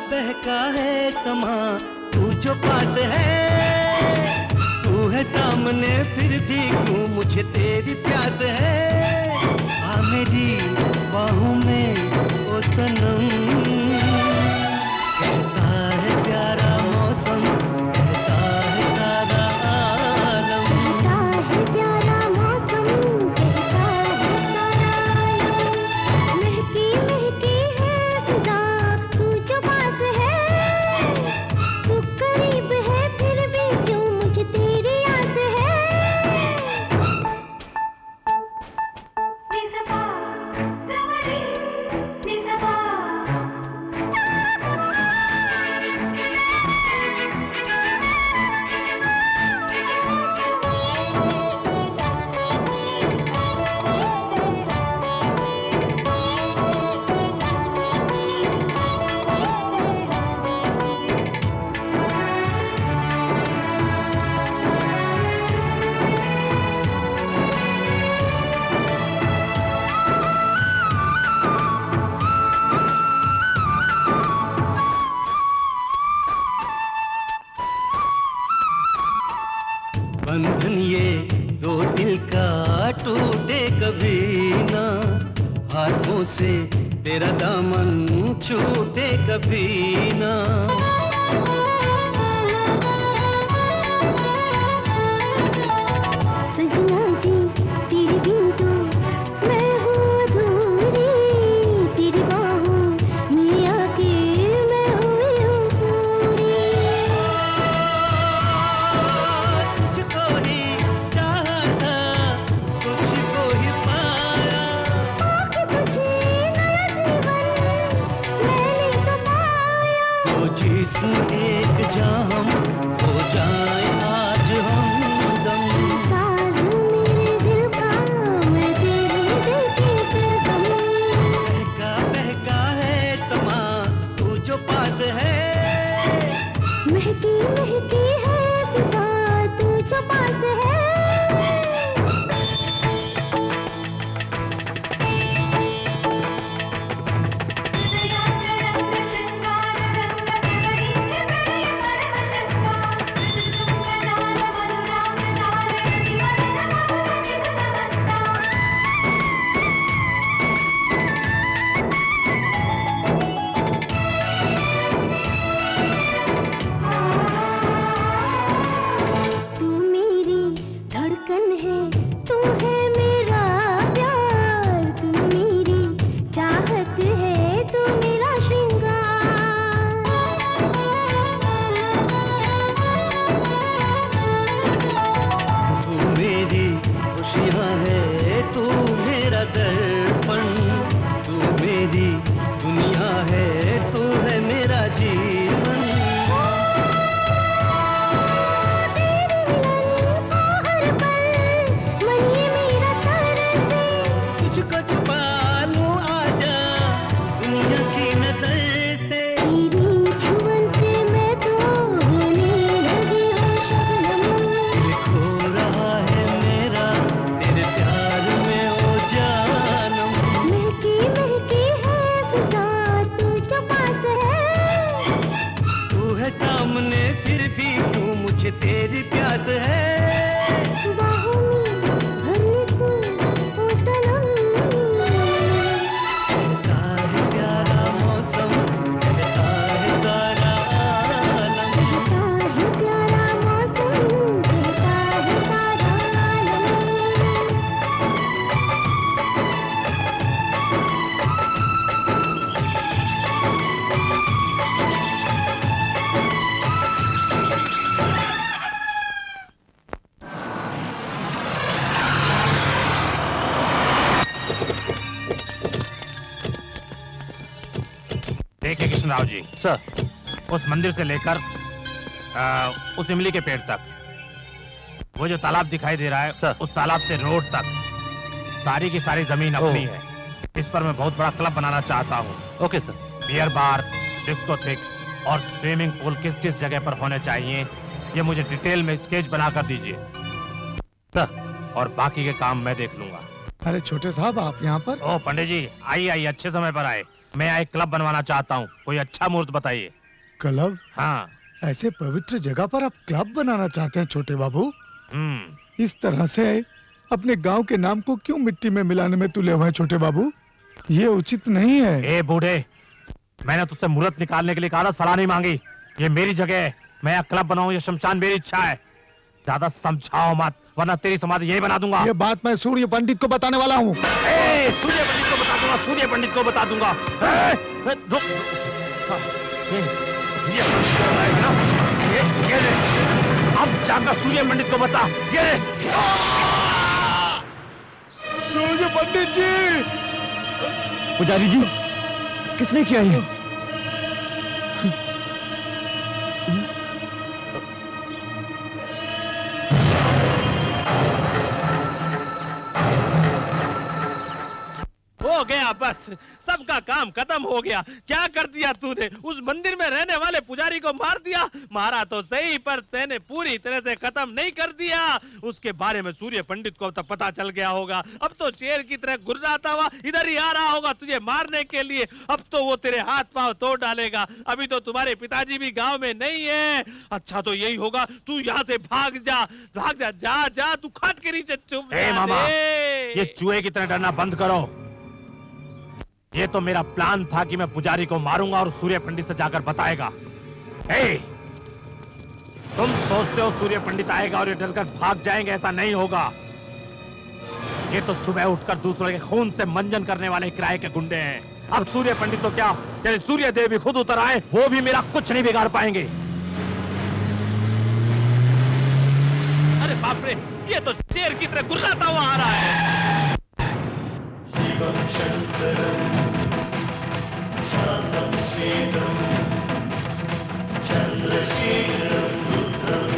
बहका है समा, तू जो पास है, तू है सामने फिर भी क्यों मुझे तेरी प्यास है। आ मेरी बाहों में ओ सनम, कहता है प्यारा मौसम, कहता है सारा आलम, कहता है प्यारा मौसम, कहता है सारा आलम। महकी महकी है फिजा, तू जो पास है, तू करीब है फिर भी क्यों मुझे तेरी आस है। निसबा कवरी निसबा, बंधन ये दो दिल का टूटे कभी ना, हाथों से तेरा दामन छूटे कभी ना। सजना जी तेरे बिन तो मैं हूँ अधूरी, तेरी बाहों में आके मैं हुई हूँ पूरी। तुझको ही चाहा था, तुझको ही पाया, तुझे नया जीवन मैंने तो पाया। तो जिस्म के कृष्ण राव जी सर, उस मंदिर से लेकर उस इमली के पेड़ तक, वो जो तालाब दिखाई दे रहा है सर, उस तालाब से रोड तक सारी की सारी जमीन अपनी है। इस पर मैं बहुत बड़ा क्लब बनाना चाहता हूँ। Okay sir. Beer bar, discotheque और स्विमिंग पूल किस किस जगह पर होने चाहिए, ये मुझे डिटेल में स्केच बना कर दीजिए सर, और बाकी के काम मैं देख लूंगा। अरे छोटे साहब, आप यहाँ पर? ओ पंडित जी, आइए अच्छे समय पर आए। मैं एक क्लब बनवाना चाहता हूँ, कोई अच्छा मुहूर्त बताइए। क्लब? हाँ। ऐसे पवित्र जगह पर आप क्लब बनाना चाहते हैं छोटे बाबू? इस तरह से अपने गांव के नाम को क्यों मिट्टी में मिलाने में तुले हुए हैं छोटे बाबू? ये उचित नहीं है। ए बूढ़े, मैंने तुझसे मुहूर्त निकालने के लिए कहा था, सलाह नहीं मांगी। ये मेरी जगह है, मैं यहाँ क्लब बनाऊं, ये शमशान मेरी इच्छा है। ज्यादा समझाओ मत, वरना तेरी समाधि यही बना दूंगा। ये बात मैं सूर्य पंडित को बताने वाला हूँ। सूर्य पंडित को बता दूंगा, सूर्य पंडित को बता दूंगा। अब जाकर सूर्य पंडित को बता। सूर्य पंडित जी! पुजारी जी, किसने किया ये? हो गया, बस सबका काम खत्म हो गया। क्या कर दिया तूने? उस मंदिर में रहने वाले पुजारी को मार दिया। मारा तो सही, पर तेने पूरी तरह से खत्म नहीं कर दिया। उसके बारे में सूर्य पंडित को अब तक पता चल गया होगा। अब तो शेर की तरह गुर्राता हुआ इधर ही आ रहा होगा तुझे मारने के लिए। अब तो वो तेरे हाथ पांव तोड़ डालेगा। अभी तो तुम्हारे पिताजी भी गाँव में नहीं है। अच्छा तो यही होगा, तू यहाँ से भाग जा, भाग जा, जा जा, तू खाट के नीचे चुप जा। मामा, ये चूहे की तरह डरना बंद करो। ये तो मेरा प्लान था कि मैं पुजारी को मारूंगा और सूर्य पंडित से जाकर बताएगा। तुम सोचते हो सूर्य पंडित आएगा और ये डरकर भाग जाएंगे? ऐसा नहीं होगा। ये तो सुबह उठकर दूसरों के खून से मंजन करने वाले किराए के गुंडे हैं। अब सूर्य पंडित तो क्या, चले सूर्य देव भी खुद उतर आए, वो भी मेरा कुछ नहीं बिगाड़ पाएंगे। अरे बाप रे, ये तो शेर की तरह गुर्राता हुआ आ रहा है। शिवम शंकरम शांतम शीतम चंद्रशेखरम रुद्रम।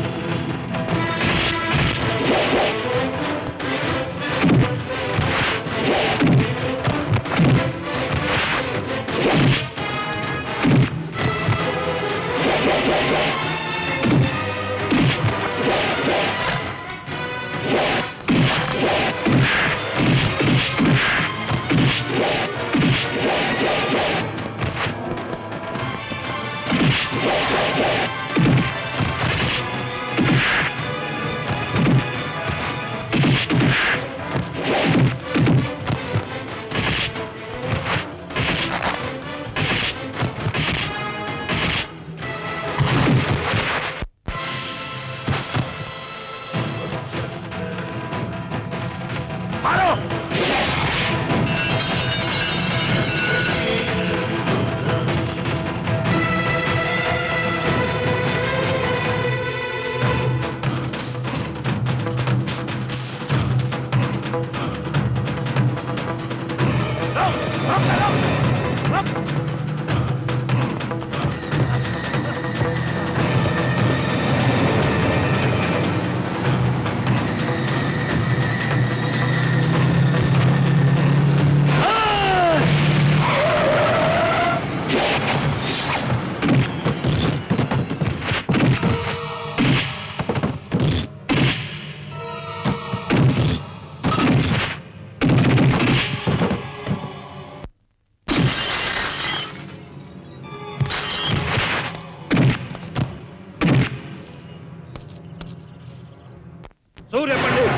सूर्य पंडित,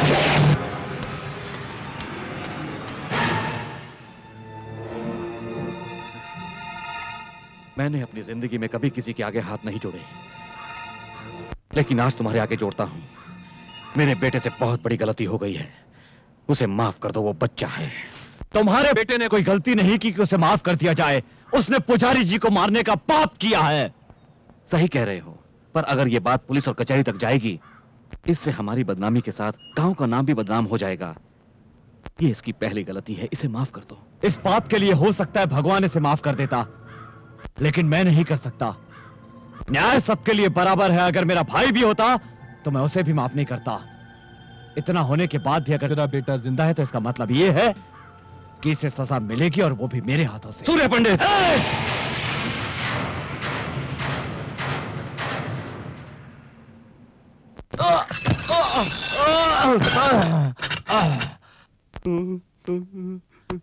मैंने अपनी जिंदगी में कभी किसी के आगे हाथ नहीं जोड़े, लेकिन आज तुम्हारे आगे जोड़ता हूं। मेरे बेटे से बहुत बड़ी गलती हो गई है, उसे माफ कर दो, वो बच्चा है। तुम्हारे बेटे ने कोई गलती नहीं की कि उसे माफ कर दिया जाए। उसने पुजारी जी को मारने का पाप किया है। सही कह रहे हो, पर अगर ये बात पुलिस और कचहरी तक जाएगी, इससे हमारी बदनामी के साथ गांव का नाम भी बदनाम हो जाएगा। ये इसकी पहली गलती है, इसे माफ कर दो। इस पाप के लिए हो सकता है भगवान इसे माफ कर देता, लेकिन मैं नहीं कर सकता। न्याय सबके लिए बराबर है। अगर मेरा भाई भी होता तो मैं उसे भी माफ नहीं करता। इतना होने के बाद भी अगर तेरा बेटा जिंदा है तो इसका मतलब ये है कि इसे सजा मिलेगी, और वो भी मेरे हाथों से। सूर्य पंडित!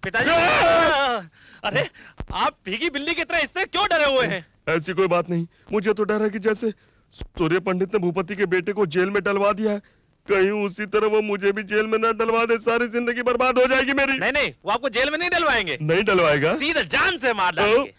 पिताजी! अरे आप भीगी बिल्ली की तरह इससे क्यों डरे हुए हैं? ऐसी कोई बात नहीं, मुझे तो डर है कि जैसे सूर्य पंडित ने भूपति के बेटे को जेल में डलवा दिया है, कहीं उसी तरह वो मुझे भी जेल में न डलवा दे, सारी जिंदगी बर्बाद हो जाएगी मेरी। नहीं नहीं, वो आपको जेल में नहीं डलवाएंगे। नहीं डलवाएगा? सीधा जान से मार डालेंगे।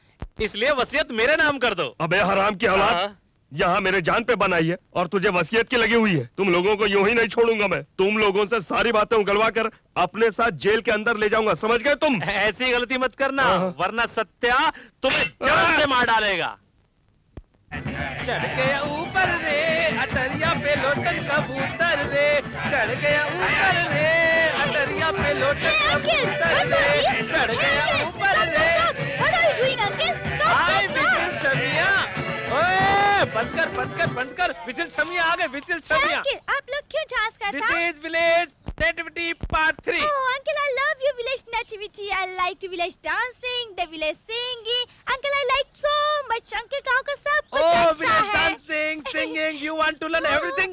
इसलिए वसीयत मेरे नाम कर दो। अबे हराम की औलाद, यहाँ मेरे जान पे बनाई है और तुझे वसीयत की लगी हुई है। तुम लोगों को यूं ही नहीं छोड़ूंगा मैं। तुम लोगों से सारी बातें उगलवा कर अपने साथ जेल के अंदर ले जाऊंगा, समझ गए तुम? ऐसी गलती मत करना, वरना सत्या तुम्हें जान से मार डालेगा। चढ़ गया ऊपर रे अटरिया पे लोटन कबूतर रे, चढ़ गया ऊपर रे अटरिया पे लोटन कबूतर रे, चढ़ गया ऊपर रे। हाय विजिल छमिया, ओए बंद कर विजिल छमिया आ गए, विजिल छमिया। आप लोग क्यों डांस करते हैं? This is village nativity part 3। Oh, uncle, I love your village nativity. I like to village dancing, the village singing. Uncle, I like so much. Uncle, गाँव का सब कुछ अच्छा village है। dancing, singing, you want to learn everything?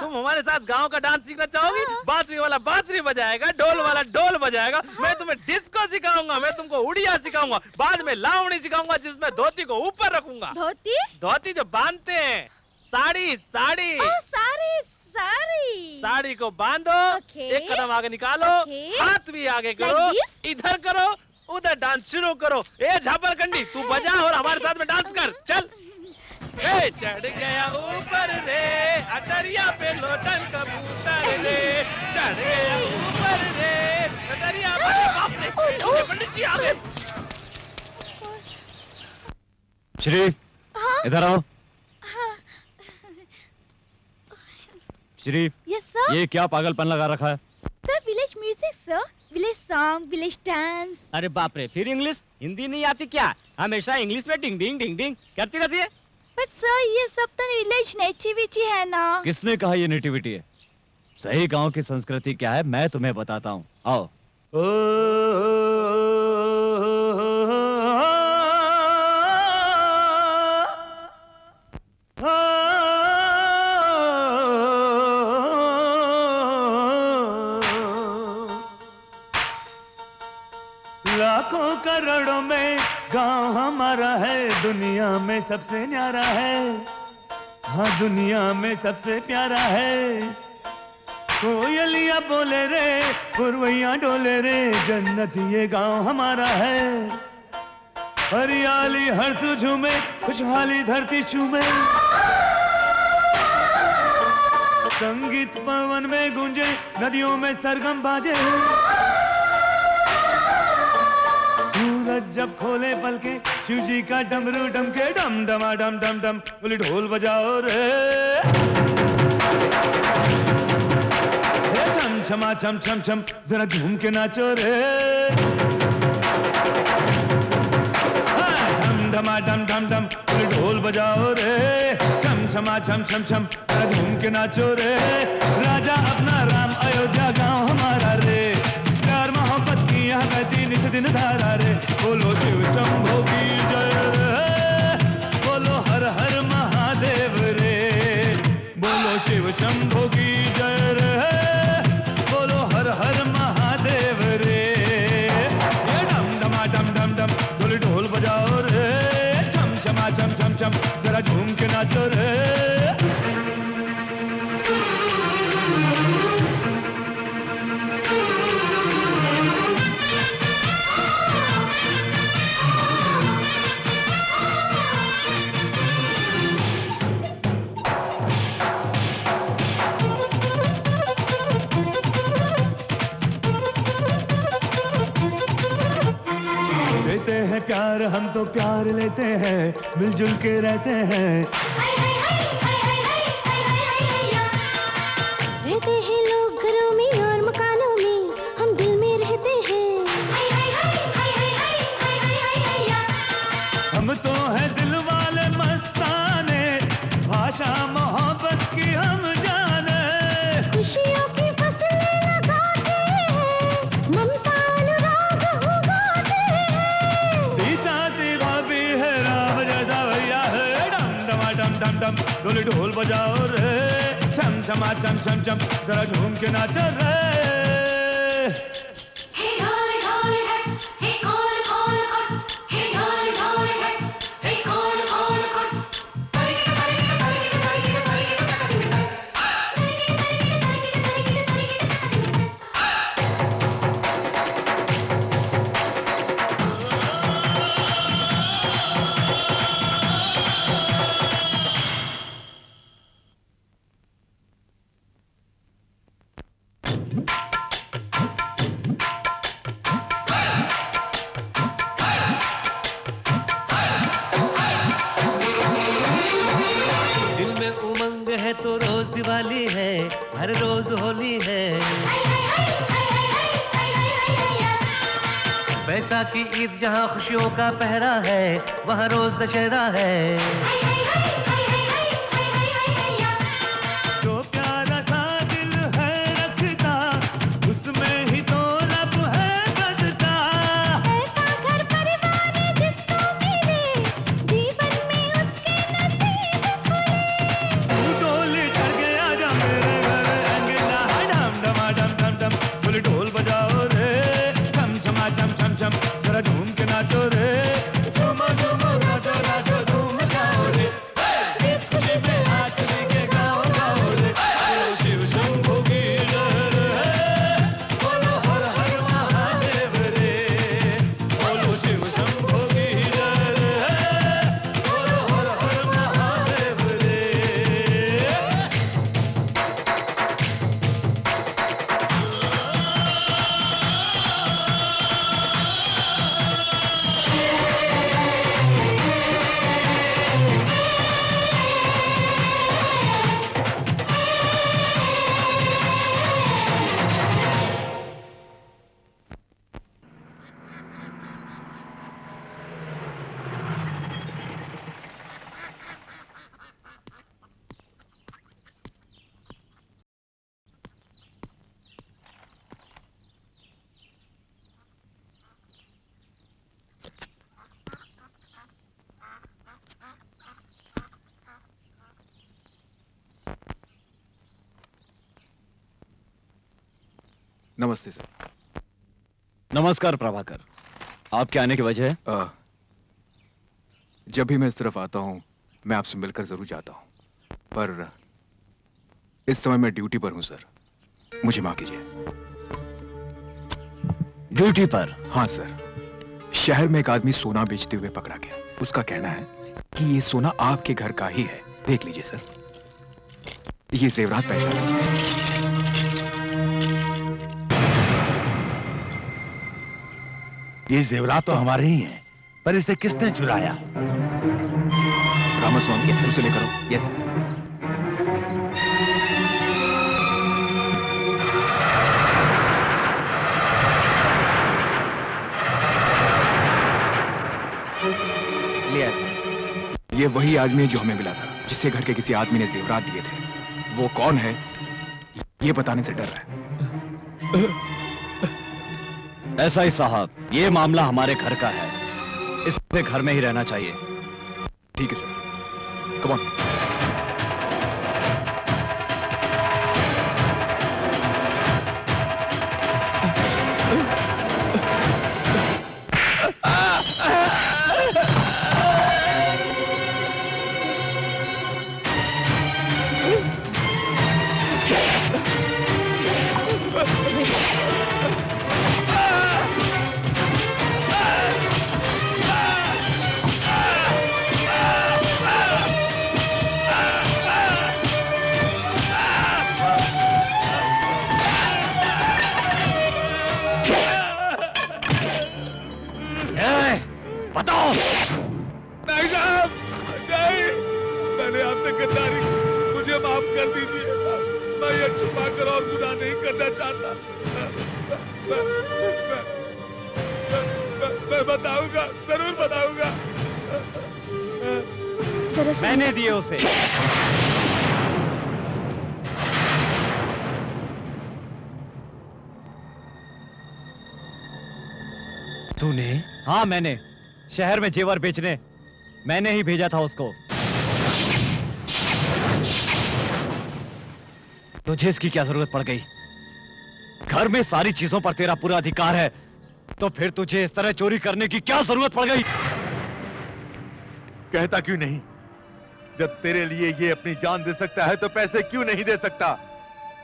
तुम हमारे साथ गांव का डांस सीखना चाहोगी? बांसुरी वाला बांसुरी बजाएगा, ढोल वाला ढोल बजाएगा, मैं तुम्हें डिस्को सिखाऊंगा, मैं तुमको उड़िया सिखाऊंगा, बाद में लावणी सिखाऊंगा जिसमें धोती को ऊपर रखूंगा। धोती? धोती जो बांधते हैं, साड़ी साड़ी। साड़ी को बांधो, एक कदम आगे निकालो, हाथ भी आगे करो, इधर करो, उधर डांस शुरू करो। ए झापरकंडी, तू बजा और हमारे साथ में डांस कर, चल। ए चढ़ गया ऊपर रे अटरिया पे लोटन कबूतर रे, चढ़ गया ऊपर रे अटरिया पे। पंडित जी आ गए। शरीफ, इधर आओ। शरीफ, Yes, sir? ये क्या पागलपन लगा रखा है? Sir, village music, sir. Village song, village dance. अरे बाप रे, फिर इंग्लिश? हिंदी नहीं आती क्या? हमेशा इंग्लिश में डिंग डिंग डिंग डिंग करती रहती है। But sir, ये सब तो village nativity है ना? किसने कहा ये नेटिविटी है? सही गांव की संस्कृति क्या है मैं तुम्हें बताता हूँ, आओ। लाखों करोड़ों में गांव हमारा है, दुनिया में सबसे न्यारा है। हाँ, दुनिया में सबसे प्यारा है। कोयलिया बोले रे, पुरवैया डोले रे, जन्नत ये गांव हमारा है। हरियाली हर सू झूमे, खुशहाली धरती चूमे, संगीत पवन में गूंजे, नदियों में सरगम बाजे। सूरज जब खोले पलके, शिव जी का डमरू डमके, डम डमा डम डम डम, बोले ढोल बजाओ रे। छम छमा छम छम छम, जरा झूम के नाचो रे। डम डमा डम डम डम, बोले ढोल बजाओ रे। छम छमा छम छम छम, जरा झूम के नाचो रे। राजा अपना राम, अयोध्या गांव हमारा रे, प्यार मोहब्बत की यहाँ बहती नित दिन धारा रे। बोलो शिव शंभो की जय रे, बोलो हर हर महादेव रे। बोलो शिव शंभो की जय रे, बोलो हर हर महादेव रे। ये डम डमा डम डम डम, बोले ढोल बजाओ रे। छम छमा छम छम छम, जरा झूम के नाचो रे। देते हैं प्यार हम तो प्यार लेते हैं, मिलजुल के रहते हैं। रहते हैं लोग घरों में और मकानों में, हम दिल में रहते हैं। हम ममता अनुराग हो गाते हैं। सीता सी भाभी है राम जैसा भैया है। डम डमा डम डम डम ढोल ढोल बजाओ रे। छम छमा छम छम छम जरा झूम के नाचो रे। हे ढोल ढोल हट, हे खोल खोल खट, हे ढोल ढोल हट, हे खोल खोल खट। दिल में उमंग है तो रोज दिवाली है, हर रोज होली है। बैसाखी ईद जहाँ खुशियों का पहरा है, वहाँ रोज दशहरा है। जो प्यारा सा दिल है रखता, उसमें ही तो रब है बसता। ऐसा घर परिवार जिसको मिले, जीवन में उसके नसीब खुले। तू डोली चढ़ के आजा मेरे घर अंगना। डम डमा डम डम डम ढोल ढोल बजाओ रे। छम छमा छम छम छम जरा झूम के नाचो रे। झूमो झूमो नाचो नाचो झूम जाओ रे। गीत खुशी में हाथ के गाओ गाओ रे। बोलो शिव शंभू की लहर है, बोलो हर हर महादेव रे। बोलो शिव शंभू की लहर है, बोलो हर हर महादेव रे। नमस्ते सर। नमस्कार प्रभाकर। आपके आने की वजह है? जब भी मैं इस तरफ आता हूं, मैं आपसे मिलकर जरूर जाता हूं, पर इस समय मैं ड्यूटी पर हूं सर। मुझे माफ कीजिए। ड्यूटी पर? हाँ सर। शहर में एक आदमी सोना बेचते हुए पकड़ा गया। उसका कहना है कि ये सोना आपके घर का ही है। देख लीजिए सर, ये जेवरात पहचान लीजिए। ये जेवरात तो हमारे ही हैं, पर इसे किसने चुराया? रामास्वामी है, उसे लेकर आओ। Yes sir. लिया सर। ये वही आदमी है जो हमें मिला था, जिसे घर के किसी आदमी ने जेवरात दिए थे। वो कौन है ये बताने से डर रहा है। ऐसा ही साहब, ये मामला हमारे घर का है, इसे घर में ही रहना चाहिए। ठीक है सर, कम ऑन। बताओ। नहीं साहब, नहीं, मैंने आपसे गद्दारी की, मुझे माफ कर दीजिए साहब। मैं ये छुपा कर और गुनाह नहीं करना चाहता। मैं बताऊंगा, जरूर बताऊंगा। मैंने दिए उसे। तूने? हाँ मैंने, शहर में जेवर बेचने मैंने ही भेजा था उसको। तुझे इसकी क्या जरूरत पड़ गई? घर में सारी चीजों पर तेरा पूरा अधिकार है, तो फिर तुझे इस तरह चोरी करने की क्या जरूरत पड़ गई? कहता क्यों नहीं? जब तेरे लिए ये अपनी जान दे सकता है तो पैसे क्यों नहीं दे सकता?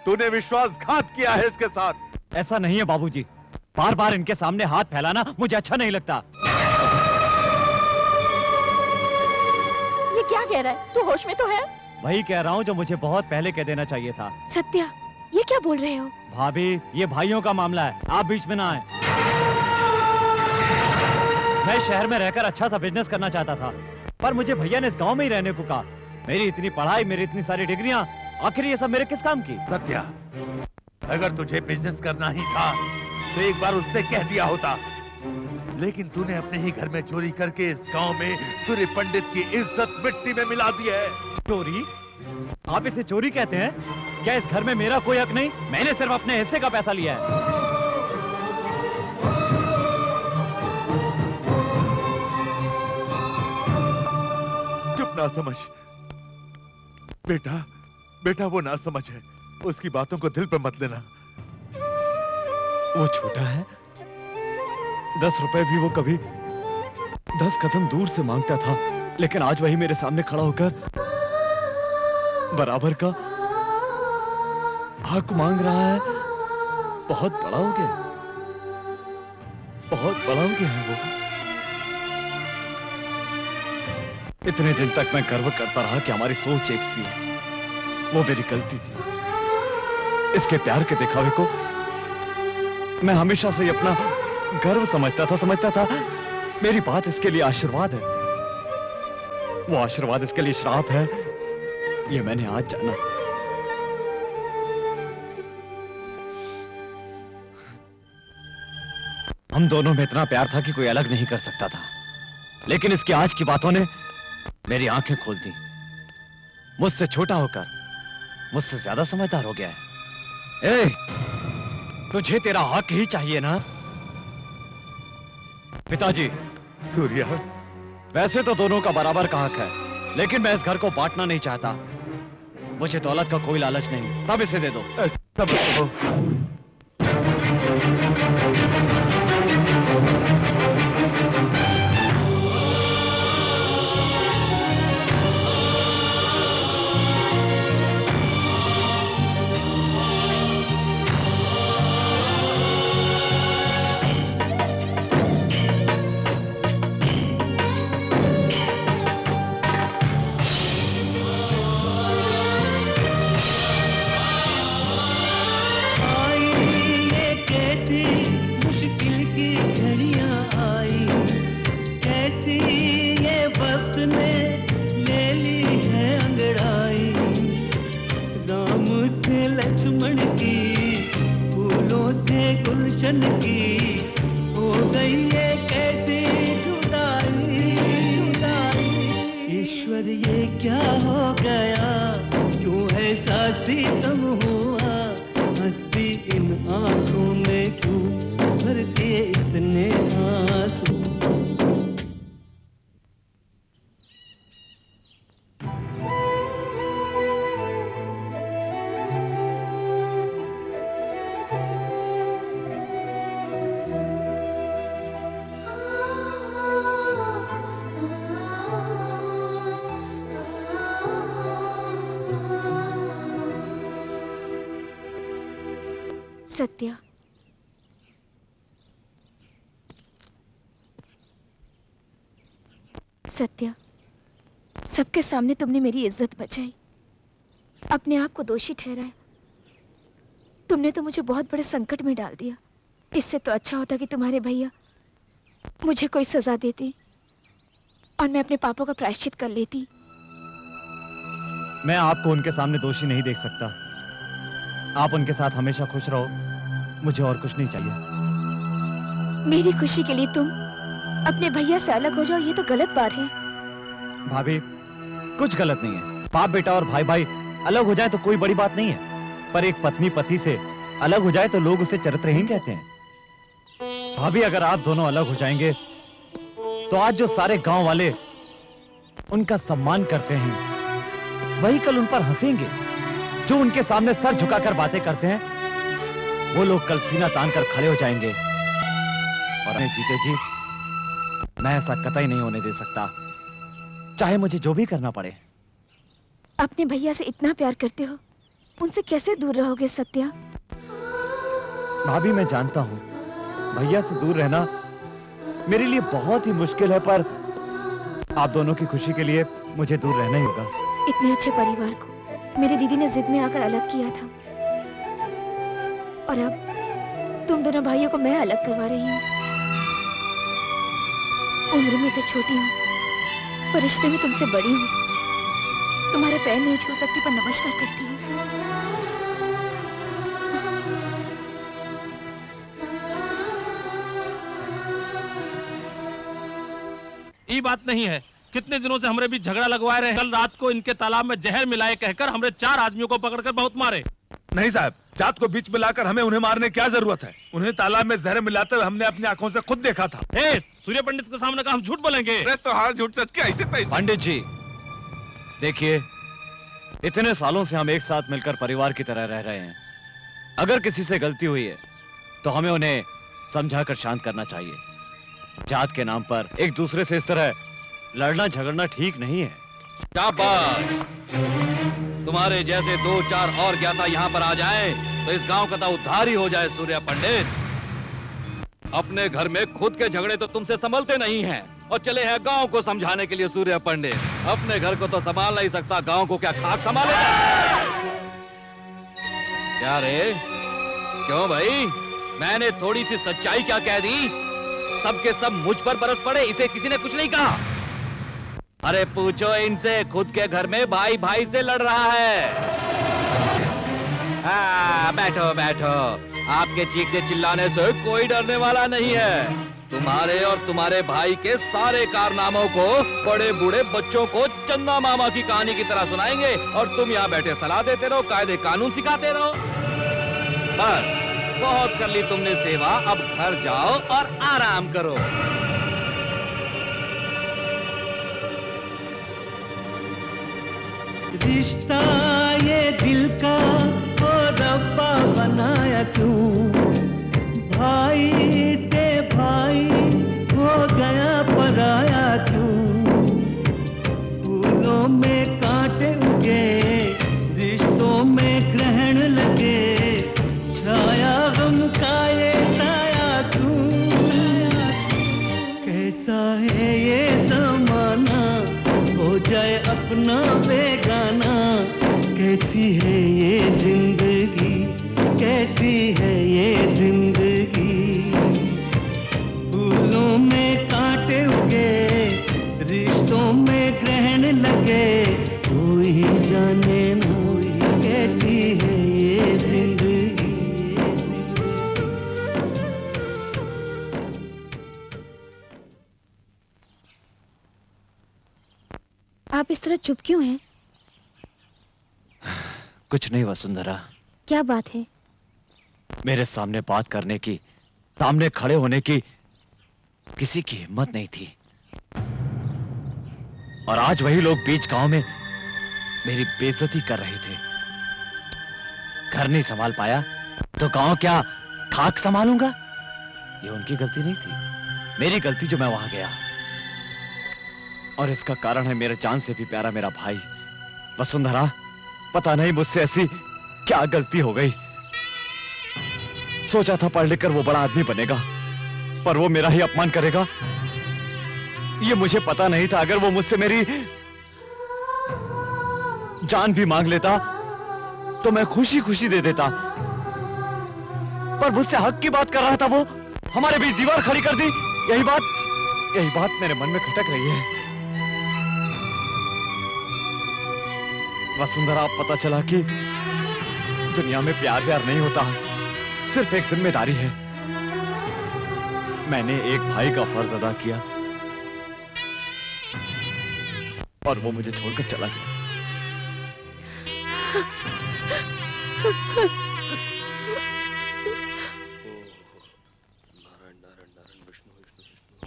तूने विश्वासघात किया है इसके साथ। ऐसा नहीं है बाबूजी, बार बार इनके सामने हाथ फैलाना मुझे अच्छा नहीं लगता। ये क्या कह रहा है? तू होश में तो है? वही कह रहा हूँ जो मुझे बहुत पहले कह देना चाहिए था। सत्या, ये क्या बोल रहे हो? भाभी, ये भाइयों का मामला है, आप बीच में ना आए। मैं शहर में रहकर अच्छा सा बिजनेस करना चाहता था, पर मुझे भैया ने इस गांव में ही रहने को कहा। मेरी इतनी पढ़ाई, मेरी इतनी सारी डिग्रियां, आखिर ये सब मेरे किस काम की? सत्या, अगर तुझे बिजनेस करना ही था तो एक बार उससे कह दिया होता, लेकिन तूने अपने ही घर में चोरी करके इस गांव में सूर्य पंडित की इज्जत मिट्टी में मिला दी है। चोरी? आप इसे चोरी कहते हैं? क्या इस घर में मेरा कोई हक नहीं? मैंने सिर्फ अपने हिस्से का पैसा लिया है। चुप ना समझ बेटा, बेटा वो ना समझ है, उसकी बातों को दिल पे मत लेना। वो छोटा है, 10 रुपए भी वो कभी 10 कदम दूर से मांगता था, लेकिन आज वही मेरे सामने खड़ा होकर बराबर का हक मांग रहा है। बहुत बड़ा हो गया, बहुत बड़ा हो गया है वो। इतने दिन तक मैं गर्व करता रहा कि हमारी सोच एक सी है, वो मेरी गलती थी। इसके प्यार के दिखावे को मैं हमेशा से अपना गर्व समझता था। मेरी बात इसके लिए आशीर्वाद है, वो आशीर्वाद इसके लिए श्राप है, ये मैंने आज जाना। हम दोनों में इतना प्यार था कि कोई अलग नहीं कर सकता था, लेकिन इसकी आज की बातों ने मेरी आंखें खोल दी। मुझसे छोटा होकर मुझसे ज्यादा समझदार हो गया है। ए, तुझे तेरा हक ही चाहिए ना? पिताजी। सूर्या, वैसे तो दोनों का बराबर का हक है, लेकिन मैं इस घर को बांटना नहीं चाहता। मुझे दौलत का कोई लालच नहीं, तब इसे दे दो। तब सत्या, सत्या, सबके सामने तुमने मेरी इज्जत बचाई, अपने आप को दोषी ठहराया। तुमने तो मुझे बहुत बड़े संकट में डाल दिया। इससे तो अच्छा होता कि तुम्हारे भैया मुझे कोई सजा देती और मैं अपने पापों का प्रायश्चित कर लेती। मैं आपको उनके सामने दोषी नहीं देख सकता। आप उनके साथ हमेशा खुश रहो, मुझे और कुछ नहीं चाहिए। मेरी खुशी के लिए तुम अपने भैया से अलग हो जाओ, ये तो गलत बात है। भाभी, कुछ गलत नहीं है। बाप बेटा और भाई भाई अलग हो जाए तो कोई बड़ी बात नहीं है, पर एक पत्नी पति से अलग हो जाए तो लोग उसे चरित्रहीन कहते हैं। भाभी, अगर आप दोनों अलग हो जाएंगे तो आज जो सारे गांव वाले उनका सम्मान करते हैं वही कल उन पर हंसेंगे। जो उनके सामने सर झुकाकर बातें करते हैं वो लोग कल सीना तान कर खड़े हो जाएंगे। और जीते जी मैं ऐसा कतई नहीं होने दे सकता, चाहे मुझे जो भी करना पड़े। अपने भैया से इतना प्यार करते हो, उनसे कैसे दूर रहोगे सत्या? भाभी, मैं जानता हूं भैया से दूर रहना मेरे लिए बहुत ही मुश्किल है, पर आप दोनों की खुशी के लिए मुझे दूर रहना ही होगा। इतने अच्छे परिवार को मेरी दीदी ने जिद में आकर अलग किया था, और अब तुम दोनों भाइयों को मैं अलग करवा रही हूँ। उम्र में तो छोटी हूँ, पर रिश्ते में तुमसे बड़ी हूँ। तुम्हारे पैर नहीं छू सकती, पर नमस्कार करती हूँ। ये बात नहीं है, कितने दिनों से हमरे बीच झगड़ा लगवाए रहे। कल रात को इनके तालाब में जहर मिलाए कहकर हमरे 4 आदमियों को पकड़कर बहुत मारे। नहीं साहब, जात को बीच में लाकर हमें उन्हें मारने की क्या जरूरत है? उन्हें तालाब में जहर मिलाते हुए हमने अपनी आंखों से खुद देखा था। सूर्य पंडित के सामने का हम झूठ बोलेंगे? अरे तो हार झूठ सच के ऐसे तैसे। पंडित जी देखिए, इतने सालों से हम एक साथ मिलकर परिवार की तरह रह रहे हैं। अगर किसी से गलती हुई है तो हमें उन्हें समझाकर शांत करना चाहिए। जात के नाम पर एक दूसरे से इस तरह लड़ना झगड़ना ठीक नहीं है। शाबाश! तुम्हारे जैसे 2-4 और ज्ञाता यहाँ पर आ जाएं तो इस गांव का तो उद्धार ही हो जाए। सूर्य पंडित, अपने घर में खुद के झगड़े तो तुमसे संभलते नहीं हैं और चले हैं गांव को समझाने के लिए। सूर्य पंडित अपने घर को तो संभाल नहीं सकता, गांव को क्या खाक संभालेगा? क्या रे, क्यों भाई? मैंने थोड़ी सी सच्चाई क्या कह दी? सबके सब मुझ पर बरस पड़े, इसे किसी ने कुछ नहीं कहा। अरे पूछो इनसे, खुद के घर में भाई भाई से लड़ रहा है। हाँ, बैठो बैठो, आपके चीखने चिल्लाने से कोई डरने वाला नहीं है। तुम्हारे और तुम्हारे भाई के सारे कारनामों को बड़े बूढ़े बच्चों को चंदा मामा की कहानी की तरह सुनाएंगे और तुम यहाँ बैठे सलाह देते रहो, कायदे कानून सिखाते रहो। बस बहुत कर ली तुमने सेवा, अब घर जाओ और आराम करो। रिश्ता ये दिल का ओ रब्बा बनाया क्यों? भाई से भाई हो गया पराया क्यों? फूलों में कांटे उगे, रिश्तों में ग्रहण लगे, छाया गम का ये साया क्यों? कैसा है ये जमाना, हो जाए अपना बेगाना। कैसी है ये जिंदगी, कैसी है ये जिंदगी? फूलों में कांटे उगे, रिश्तों में ग्रहण लगे, कोई जाने ना कैसी है ये जिंदगी। आप इस तरह चुप क्यों हैं? कुछ नहीं वसुंधरा। क्या बात है? मेरे सामने बात करने की, सामने खड़े होने की किसी की हिम्मत नहीं थी, और आज वही लोग बीच गांव में मेरी बेइज्जती कर रहे थे। घर नहीं संभाल पाया तो गांव क्या खाक संभालूंगा? ये उनकी गलती नहीं थी, मेरी गलती जो मैं वहां गया। और इसका कारण है मेरे जान से भी प्यारा मेरा भाई। वसुंधरा, पता नहीं मुझसे ऐसी क्या गलती हो गई। सोचा था पढ़ लिखकर वो बड़ा आदमी बनेगा, पर वो मेरा ही अपमान करेगा। ये मुझे पता नहीं था। अगर वो मुझसे मेरी जान भी मांग लेता तो मैं खुशी खुशी दे देता, पर मुझसे हक की बात कर रहा था वो। हमारे बीच दीवार खड़ी कर दी। यही बात मेरे मन में खटक रही है। वसुंधरा, अब पता चला कि दुनिया में प्यार प्यार नहीं होता, सिर्फ एक जिम्मेदारी है। मैंने एक भाई का फर्ज अदा किया और वो मुझे छोड़कर चला गया।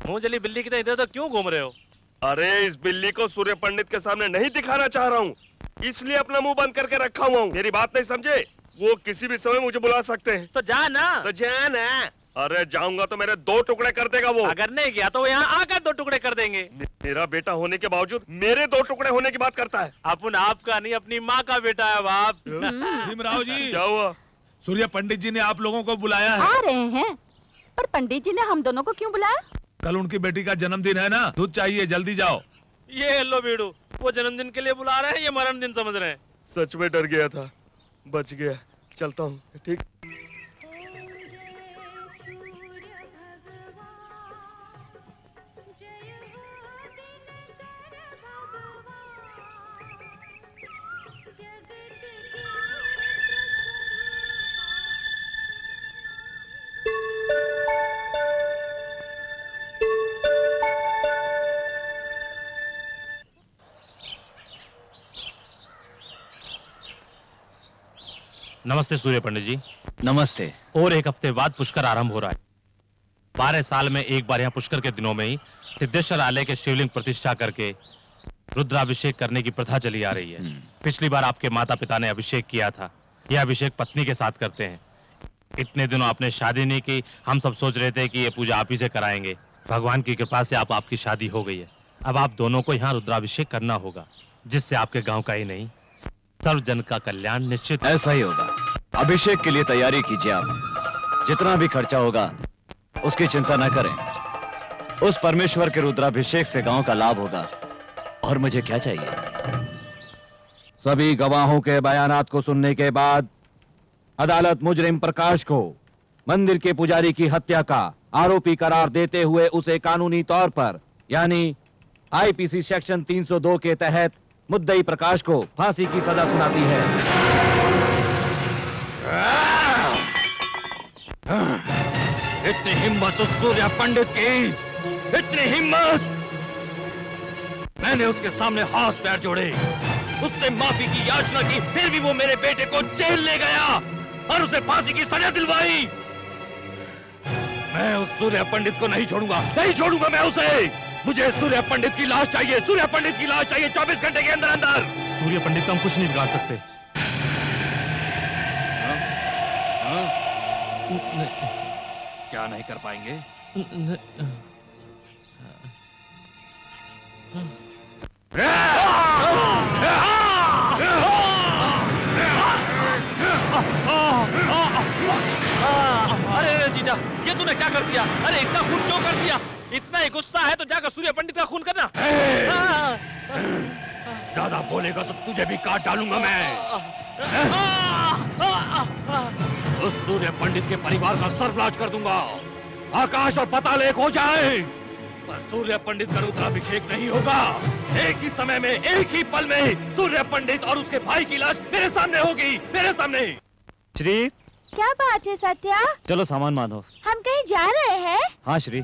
मुंह जली बिल्ली की तरह इधर तो क्यों घूम रहे हो? अरे इस बिल्ली को सूर्य पंडित के सामने नहीं दिखाना चाह रहा हूँ, इसलिए अपना मुंह बंद करके रखा हुआ हूँ। मेरी बात नहीं समझे? वो किसी भी समय मुझे बुला सकते हैं। तो जा ना। तो जा ना। अरे जाऊंगा तो मेरे 2 टुकड़े कर देगा वो। अगर नहीं गया तो वो यहाँ आकर 2 टुकड़े कर देंगे। मेरा बेटा होने के बावजूद मेरे 2 टुकड़े होने की बात करता है। अपन आपका नहीं, अपनी माँ का बेटा है बाप। भीमराव जी, क्या हुआ? सूर्य पंडित जी ने आप लोगों को बुलाया है। आ रहे हैं, पर पंडित जी ने हम दोनों को क्यों बुलाया? कल उनकी बेटी का जन्मदिन है ना, दूध चाहिए, जल्दी जाओ। ये लो बीड़ू, वो जन्मदिन के लिए बुला रहे हैं, ये मरण दिन समझ रहे हैं। सच में डर गया था, बच गया। चलता हूँ। ठीक। नमस्ते सूर्य पंडित जी। नमस्ते। और 1 हफ्ते बाद पुष्कर आरंभ हो रहा है। 12 साल में एक बार यहाँ पुष्कर के दिनों में ही सिद्धेश्वर आलय के शिवलिंग प्रतिष्ठा करके रुद्राभिषेक करने की प्रथा चली आ रही है। पिछली बार आपके माता पिता ने अभिषेक किया था, यह अभिषेक पत्नी के साथ करते हैं। इतने दिनों आपने शादी नहीं की, हम सब सोच रहे थे कि ये पूजा आप ही से कराएंगे। भगवान की कृपा से आपकी शादी हो गई है। अब आप दोनों को यहाँ रुद्राभिषेक करना होगा, जिससे आपके गाँव का ही नहीं सर्व जन का कल्याण निश्चित। ऐसा ही होगा। अभिषेक के लिए तैयारी कीजिए आप। जितना भी खर्चा होगा उसकी चिंता न करें। उस परमेश्वर के रुद्राभिषेक से गांव का लाभ होगा। और मुझे क्या चाहिए? सभी गवाहों के बयानात को सुनने के बाद अदालत मुजरिम प्रकाश को मंदिर के पुजारी की हत्या का आरोपी करार देते हुए उसे कानूनी तौर पर यानी आईपीसी सेक्शन 302 के तहत मुद्दई प्रकाश को फांसी की सजा सुनाती है। इतनी हिम्मत उस सूर्य पंडित की, इतनी हिम्मत! मैंने उसके सामने हाथ पैर जोड़े, उससे माफी की याचना की, फिर भी वो मेरे बेटे को जेल ले गया और उसे फांसी की सजा दिलवाई। मैं उस सूर्य पंडित को नहीं छोड़ूंगा, नहीं छोड़ूंगा मैं उसे। मुझे सूर्य पंडित की लाश चाहिए, सूर्य पंडित की लाश चाहिए 24 घंटे के अंदर अंदर। सूर्य पंडित का हम कुछ नहीं बिगाड़ सकते। क्या नहीं कर पाएंगे? अरे जीजा, ये तूने क्या कर दिया? अरे इसका खून क्यों कर दिया? इतना ही गुस्सा है तो जाकर सूर्य पंडित का खून करना। ज्यादा बोलेगा तो तुझे भी काट डालूंगा मैं। उस सूर्य पंडित के परिवार का सर्वनाश कर दूंगा। आकाश और पाताल एक हो जाए, पर सूर्य पंडित का रुद्राभिषेक नहीं होगा। एक ही समय में, एक ही पल में सूर्य पंडित और उसके भाई की लाश मेरे सामने होगी, मेरे सामने। श्री, क्या बात है सत्या? चलो सामान बांधो। हम कहीं जा रहे हैं? हाँ श्री,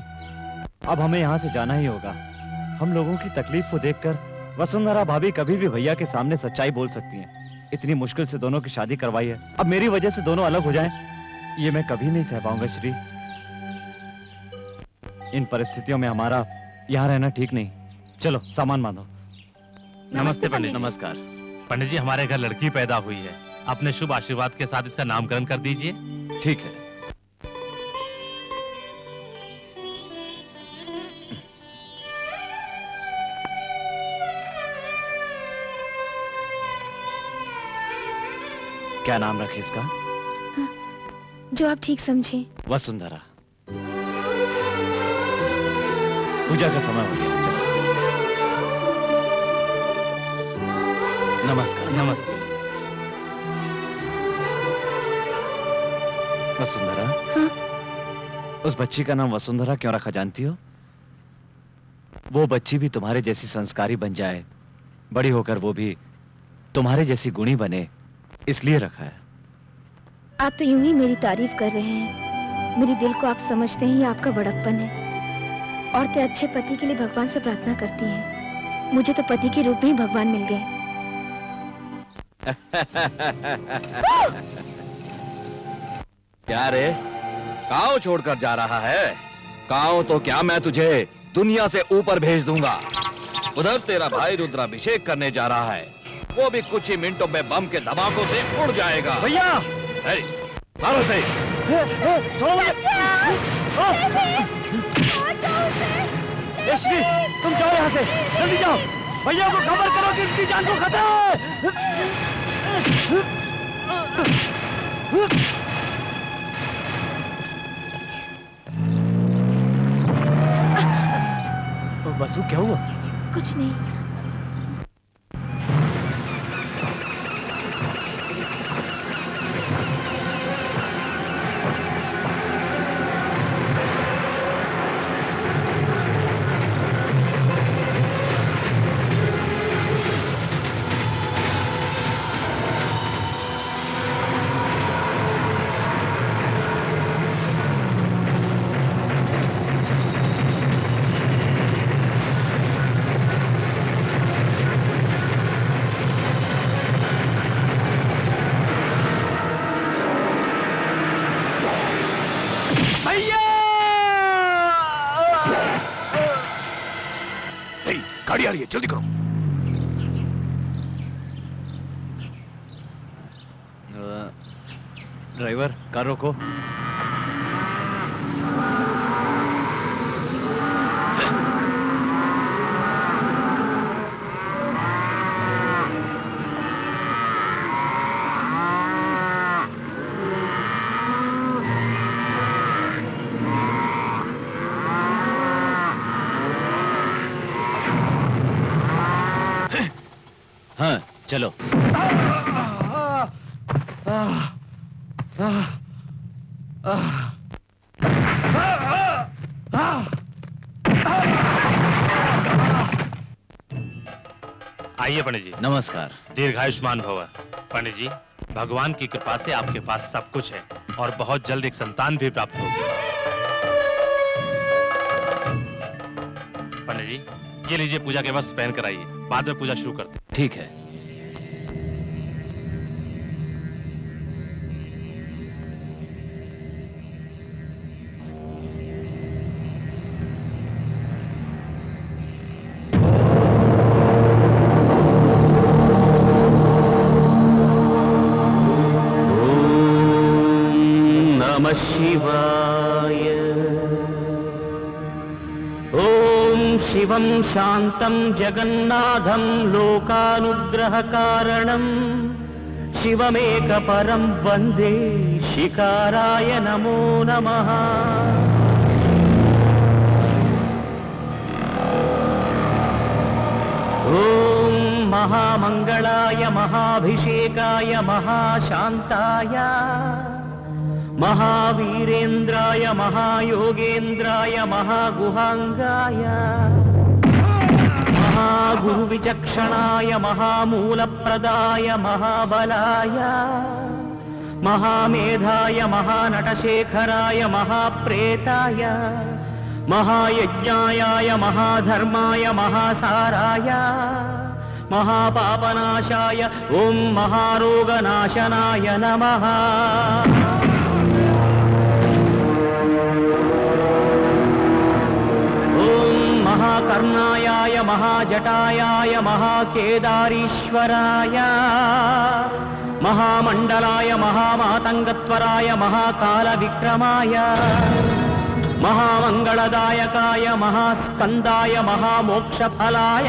अब हमें यहाँ से जाना ही होगा। हम लोगों की तकलीफ को देखकर वसुंधरा भाभी कभी भी भैया के सामने सच्चाई बोल सकती हैं। इतनी मुश्किल से दोनों की शादी करवाई है, अब मेरी वजह से दोनों अलग हो जाएं, ये मैं कभी नहीं सह पाऊंगा श्री। इन परिस्थितियों में हमारा यहाँ रहना ठीक नहीं। चलो सामान बांधो। नमस्ते पंडित। नमस्कार पंडित जी, हमारे घर लड़की पैदा हुई है, अपने शुभ आशीर्वाद के साथ इसका नामकरण कर दीजिए। ठीक है। क्या नाम रखे इसका? जो आप ठीक समझे। वसुंधरा। पूजा का समय हो गया, चलो। नमस्कार। नमस्ते। वसुंधरा। हाँ? उस बच्ची का नाम वसुंधरा क्यों रखा जानती हो? वो बच्ची भी तुम्हारे जैसी संस्कारी बन जाए, बड़ी होकर वो भी तुम्हारे जैसी गुणी बने, इसलिए रखा है। आप तो यूं ही मेरी तारीफ कर रहे हैं। मेरे दिल को आप समझते हैं, ये आपका बड़प्पन है। औरतें अच्छे पति के लिए भगवान से प्रार्थना करती हैं। मुझे तो पति के रूप में ही भगवान मिल गए। क्या रे, गांव छोड़कर जा रहा है? गाँव तो क्या, मैं तुझे दुनिया से ऊपर भेज दूंगा। उधर तेरा भाई रुद्राभिषेक करने जा रहा है, वो भी कुछ ही मिनटों में बम के धमाकों से उड़ जाएगा। भैया मारो से। यश्वी, तुम जाओ यहाँ से, जल्दी जाओ। भैया को खबर करो कि इसकी जान को खतरा है। बसु क्या हुआ? कुछ नहीं। गाड़ी आ रही है, जल्दी करो। ड्राइवर, कार रोको। हाँ, चलो। आइए पंडित जी। नमस्कार। दीर्घायुष्मान भव। पंडित जी, भगवान की कृपा से आपके पास सब कुछ है और बहुत जल्द एक संतान भी प्राप्त होगी। पंडित जी, ये लीजिए पूजा के वस्त्र पहन कर आइए, बाद में पूजा शुरू करते हैं। ठीक है। शिवाय। ओम शिवं शांतं जगन्नाथं लोकानुग्रहकारणं शिवमेकपरं वन्दे शिकाराय नमो नमः। ओम महामंगलाय महाभिषेकाय महाशांताय महावीरेन्द्राय महायोगेन्द्राय महागुहांगाय महागुरुविचक्षणाय महामूलप्रदाय महाबलाय महामेधाय महानटशेखराय महाप्रेताय महायज्ञाय महाधर्माय महासाराय महापापनाशाय ओम महारोगनाशनाय नमः। महाकर्णायाय महाजटायाय महाकेदारीश्वराय महामंडलाय महामातंगत्वराय महाकालविक्रमाय महामंगलदायकाय महास्कंदाय महामोक्षफलाय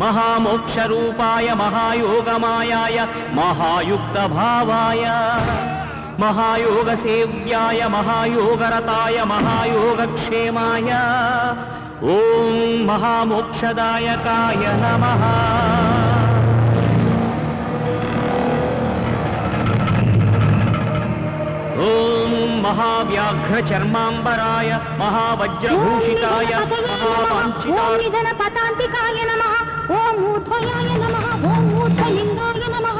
महामोक्षरूपाय महायोगमायाय महायुक्तभावाय महायोगसेव्याय महायोगरताय महायोगक्षेमाय ओम महामोक्षदायकाय नमः। ओम महाव्याघ्रचर्मांबराय महावज्रभूषिताय महावाञ्छिताय नमः। ओम ऊर्ध्वयाय नमः। ओम ऊर्ध्वलिंगाय नमः।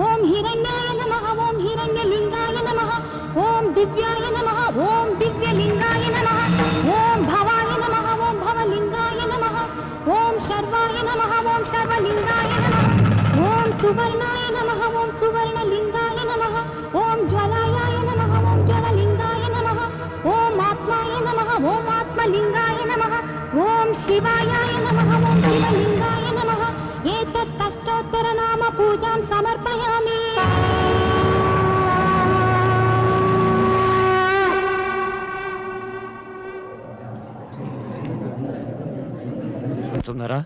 ओम हिरण्याय नमः। ओम हिरण्यलिंगाय नमः। ओम दिव्याय नमः। ओम दिव्यलिंगाय नमः। ओम भवाय नमः। ओम भवलिंगाय नमः। ओम शर्वाय नमः। ओम शर्वलिंगाय नमः। ओम सुवर्णाय नमः। ओम सुवर्णलिंगाय नमः। ओम ज्वलायाय नमः। ओम ज्वललिंगाय नमः। ओम आत्माय नमः। ओम आत्मलिंगाय नमः ओम शिवायाय नमः ओम शिवलिंगाय नमः एतत् अष्टोत्तर नाम पूजां समर्पयामि। सुंदरा,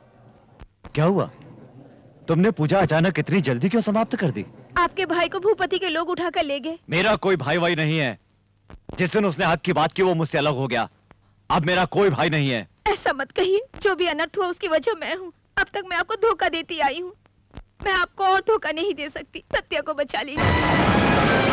क्या हुआ? तुमने पूजा अचानक इतनी जल्दी क्यों समाप्त कर दी? आपके भाई को भूपति के लोग उठाकर ले गए। मेरा कोई भाई वाई नहीं है। जिस दिन उसने हक की बात की वो मुझसे अलग हो गया। अब मेरा कोई भाई नहीं है। ऐसा मत कहिए, जो भी अनर्थ हुआ उसकी वजह मैं हूँ। अब तक मैं आपको धोखा देती आई हूँ। मैं आपको और धोखा नहीं दे सकती। सत्या को बचा लीजिए।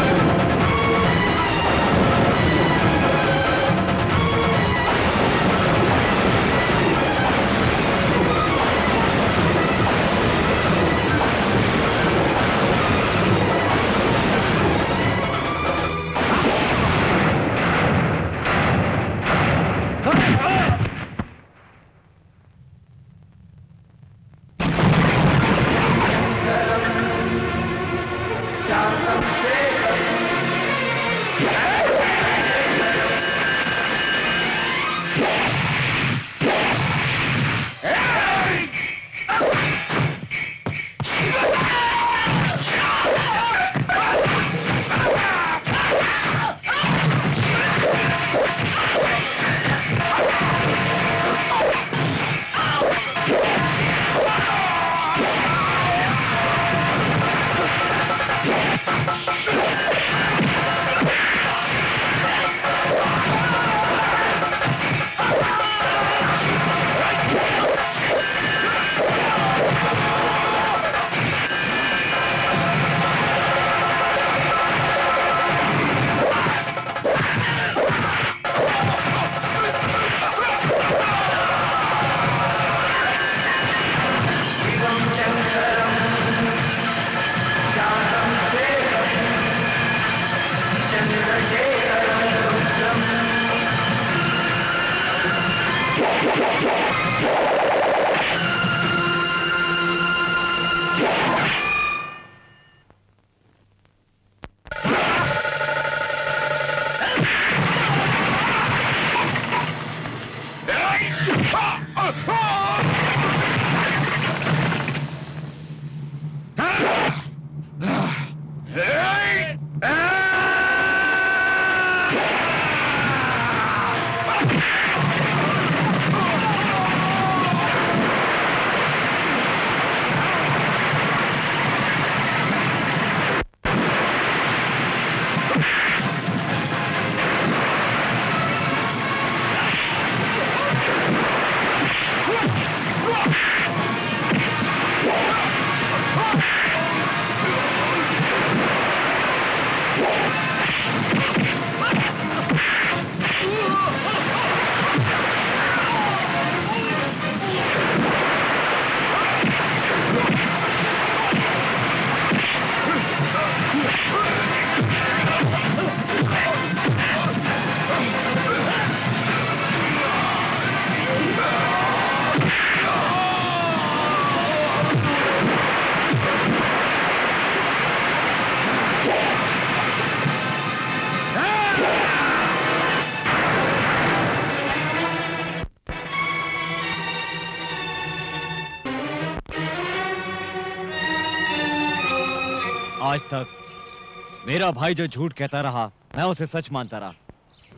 आज तक मेरा भाई जो झूठ कहता रहा मैं उसे सच मानता रहा।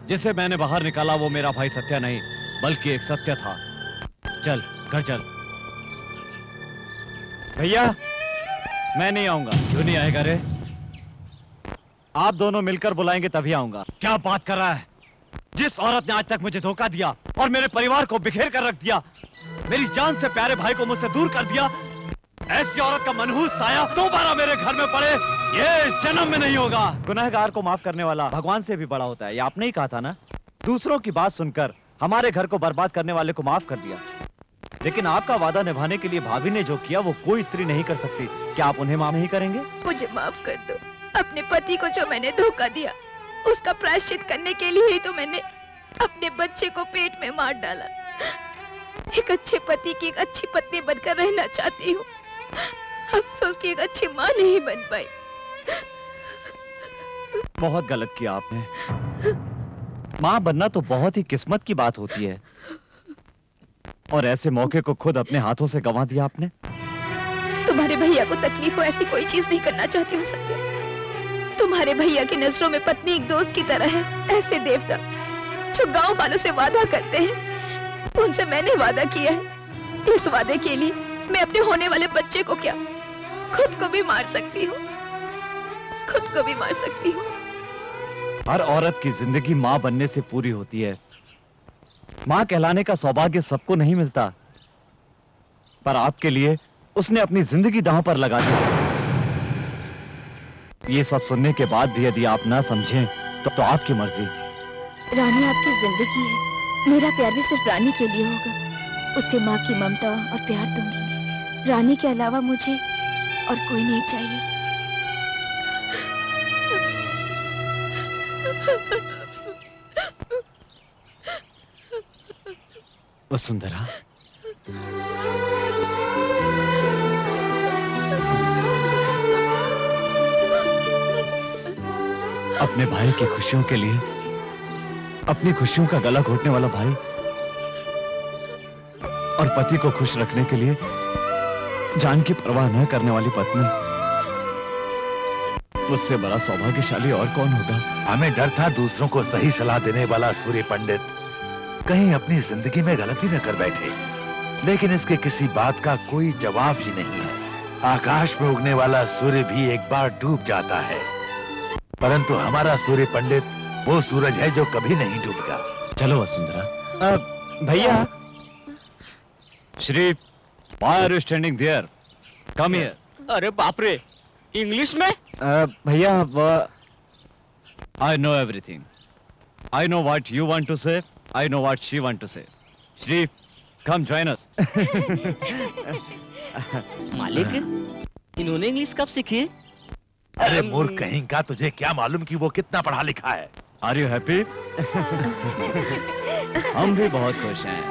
जिसे मैंने बाहर निकाला वो मेरा भाई सत्या नहीं बल्कि एक सत्य था। चल घर चल। भैया मैं नहीं आऊंगा। क्यों नहीं आएगा रे? आप दोनों मिलकर बुलाएंगे तभी आऊंगा। क्या बात कर रहा है? जिस औरत ने आज तक मुझे धोखा दिया और मेरे परिवार को बिखेर कर रख दिया, मेरी जान से प्यारे भाई को मुझसे दूर कर दिया, ऐसी औरत का मनहूस साया दोबारा मेरे घर में पड़े ये इस जन्म में नहीं होगा। गुनहगार को माफ करने वाला भगवान से भी बड़ा होता है, ये आपने ही कहा था ना। दूसरों की बात सुनकर हमारे घर को बर्बाद करने वाले को माफ कर दिया, लेकिन आपका वादा निभाने के लिए भाभी ने जो किया वो कोई स्त्री नहीं कर सकती। क्या आप उन्हें माफ नहीं करेंगे? मुझे माफ कर दो। अपने पति को जो मैंने धोखा दिया उसका प्रायश्चित करने के लिए ही तो मैंने अपने बच्चे को पेट में मार डाला। एक अच्छे पति की एक अच्छी पत्नी बनकर रहना चाहती हूँ। अफसोस की एक अच्छी माँ नहीं बन पाई। बहुत गलत किया आपने। माँ बनना तो बहुत ही किस्मत की बात होती है, और ऐसे मौके को खुद अपने हाथों से गंवा दिया आपने। तुम्हारे भैया को तकलीफ हो ऐसी कोई चीज नहीं करना चाहती हूँ सत्या। तुम्हारे भैया की नजरों में पत्नी एक दोस्त की तरह है। ऐसे देवता जो गांव वालों से वादा करते हैं, उनसे मैंने वादा किया है। इस वादे के लिए मैं अपने होने वाले बच्चे को क्या, खुद को भी मार सकती हूँ, खुद को भी मार सकती हूँ। हर औरत की जिंदगी माँ बनने से पूरी होती है। माँ कहलाने का सौभाग्य सबको नहीं मिलता, पर आपके लिए उसने अपनी जिंदगी दांव पर लगा दी। ये सब सुनने के बाद भी यदि आप ना समझें तो आपकी मर्जी। रानी आपकी जिंदगी है, मेरा प्यार भी सिर्फ रानी के लिए होगा। उसे माँ की ममता और प्यार दूंगी। रानी के अलावा मुझे और कोई नहीं चाहिए। वसुंधरा, अपने भाई की खुशियों के लिए अपनी खुशियों का गला घोटने वाला भाई और पति को खुश रखने के लिए जान की परवाह न करने वाली पत्नी, उससे बड़ा सौभाग्यशाली और कौन होगा? हमें डर था दूसरों को सही सलाह देने वाला सूर्य पंडित कहीं अपनी जिंदगी में गलती न कर बैठे, लेकिन इसके किसी बात का कोई जवाब ही नहीं है। आकाश में उगने वाला सूर्य भी एक बार डूब जाता है, परंतु हमारा सूर्य पंडित वो सूरज है जो कभी नहीं डूबेगा। चलो वसुंधरा। भैया, Shri, why are you standing there? Come here. अरे बाप रे, इंग्लिश में? भैया, I know everything. I know what you want to say. I know what she want to say. Shri, come join us. मालिक, इन्होंने इंग्लिश कब सीखी? अरे मूर्ख कहीं का, तुझे क्या मालूम कि वो कितना पढ़ा लिखा है? Are you happy? हम भी बहुत खुश हैं।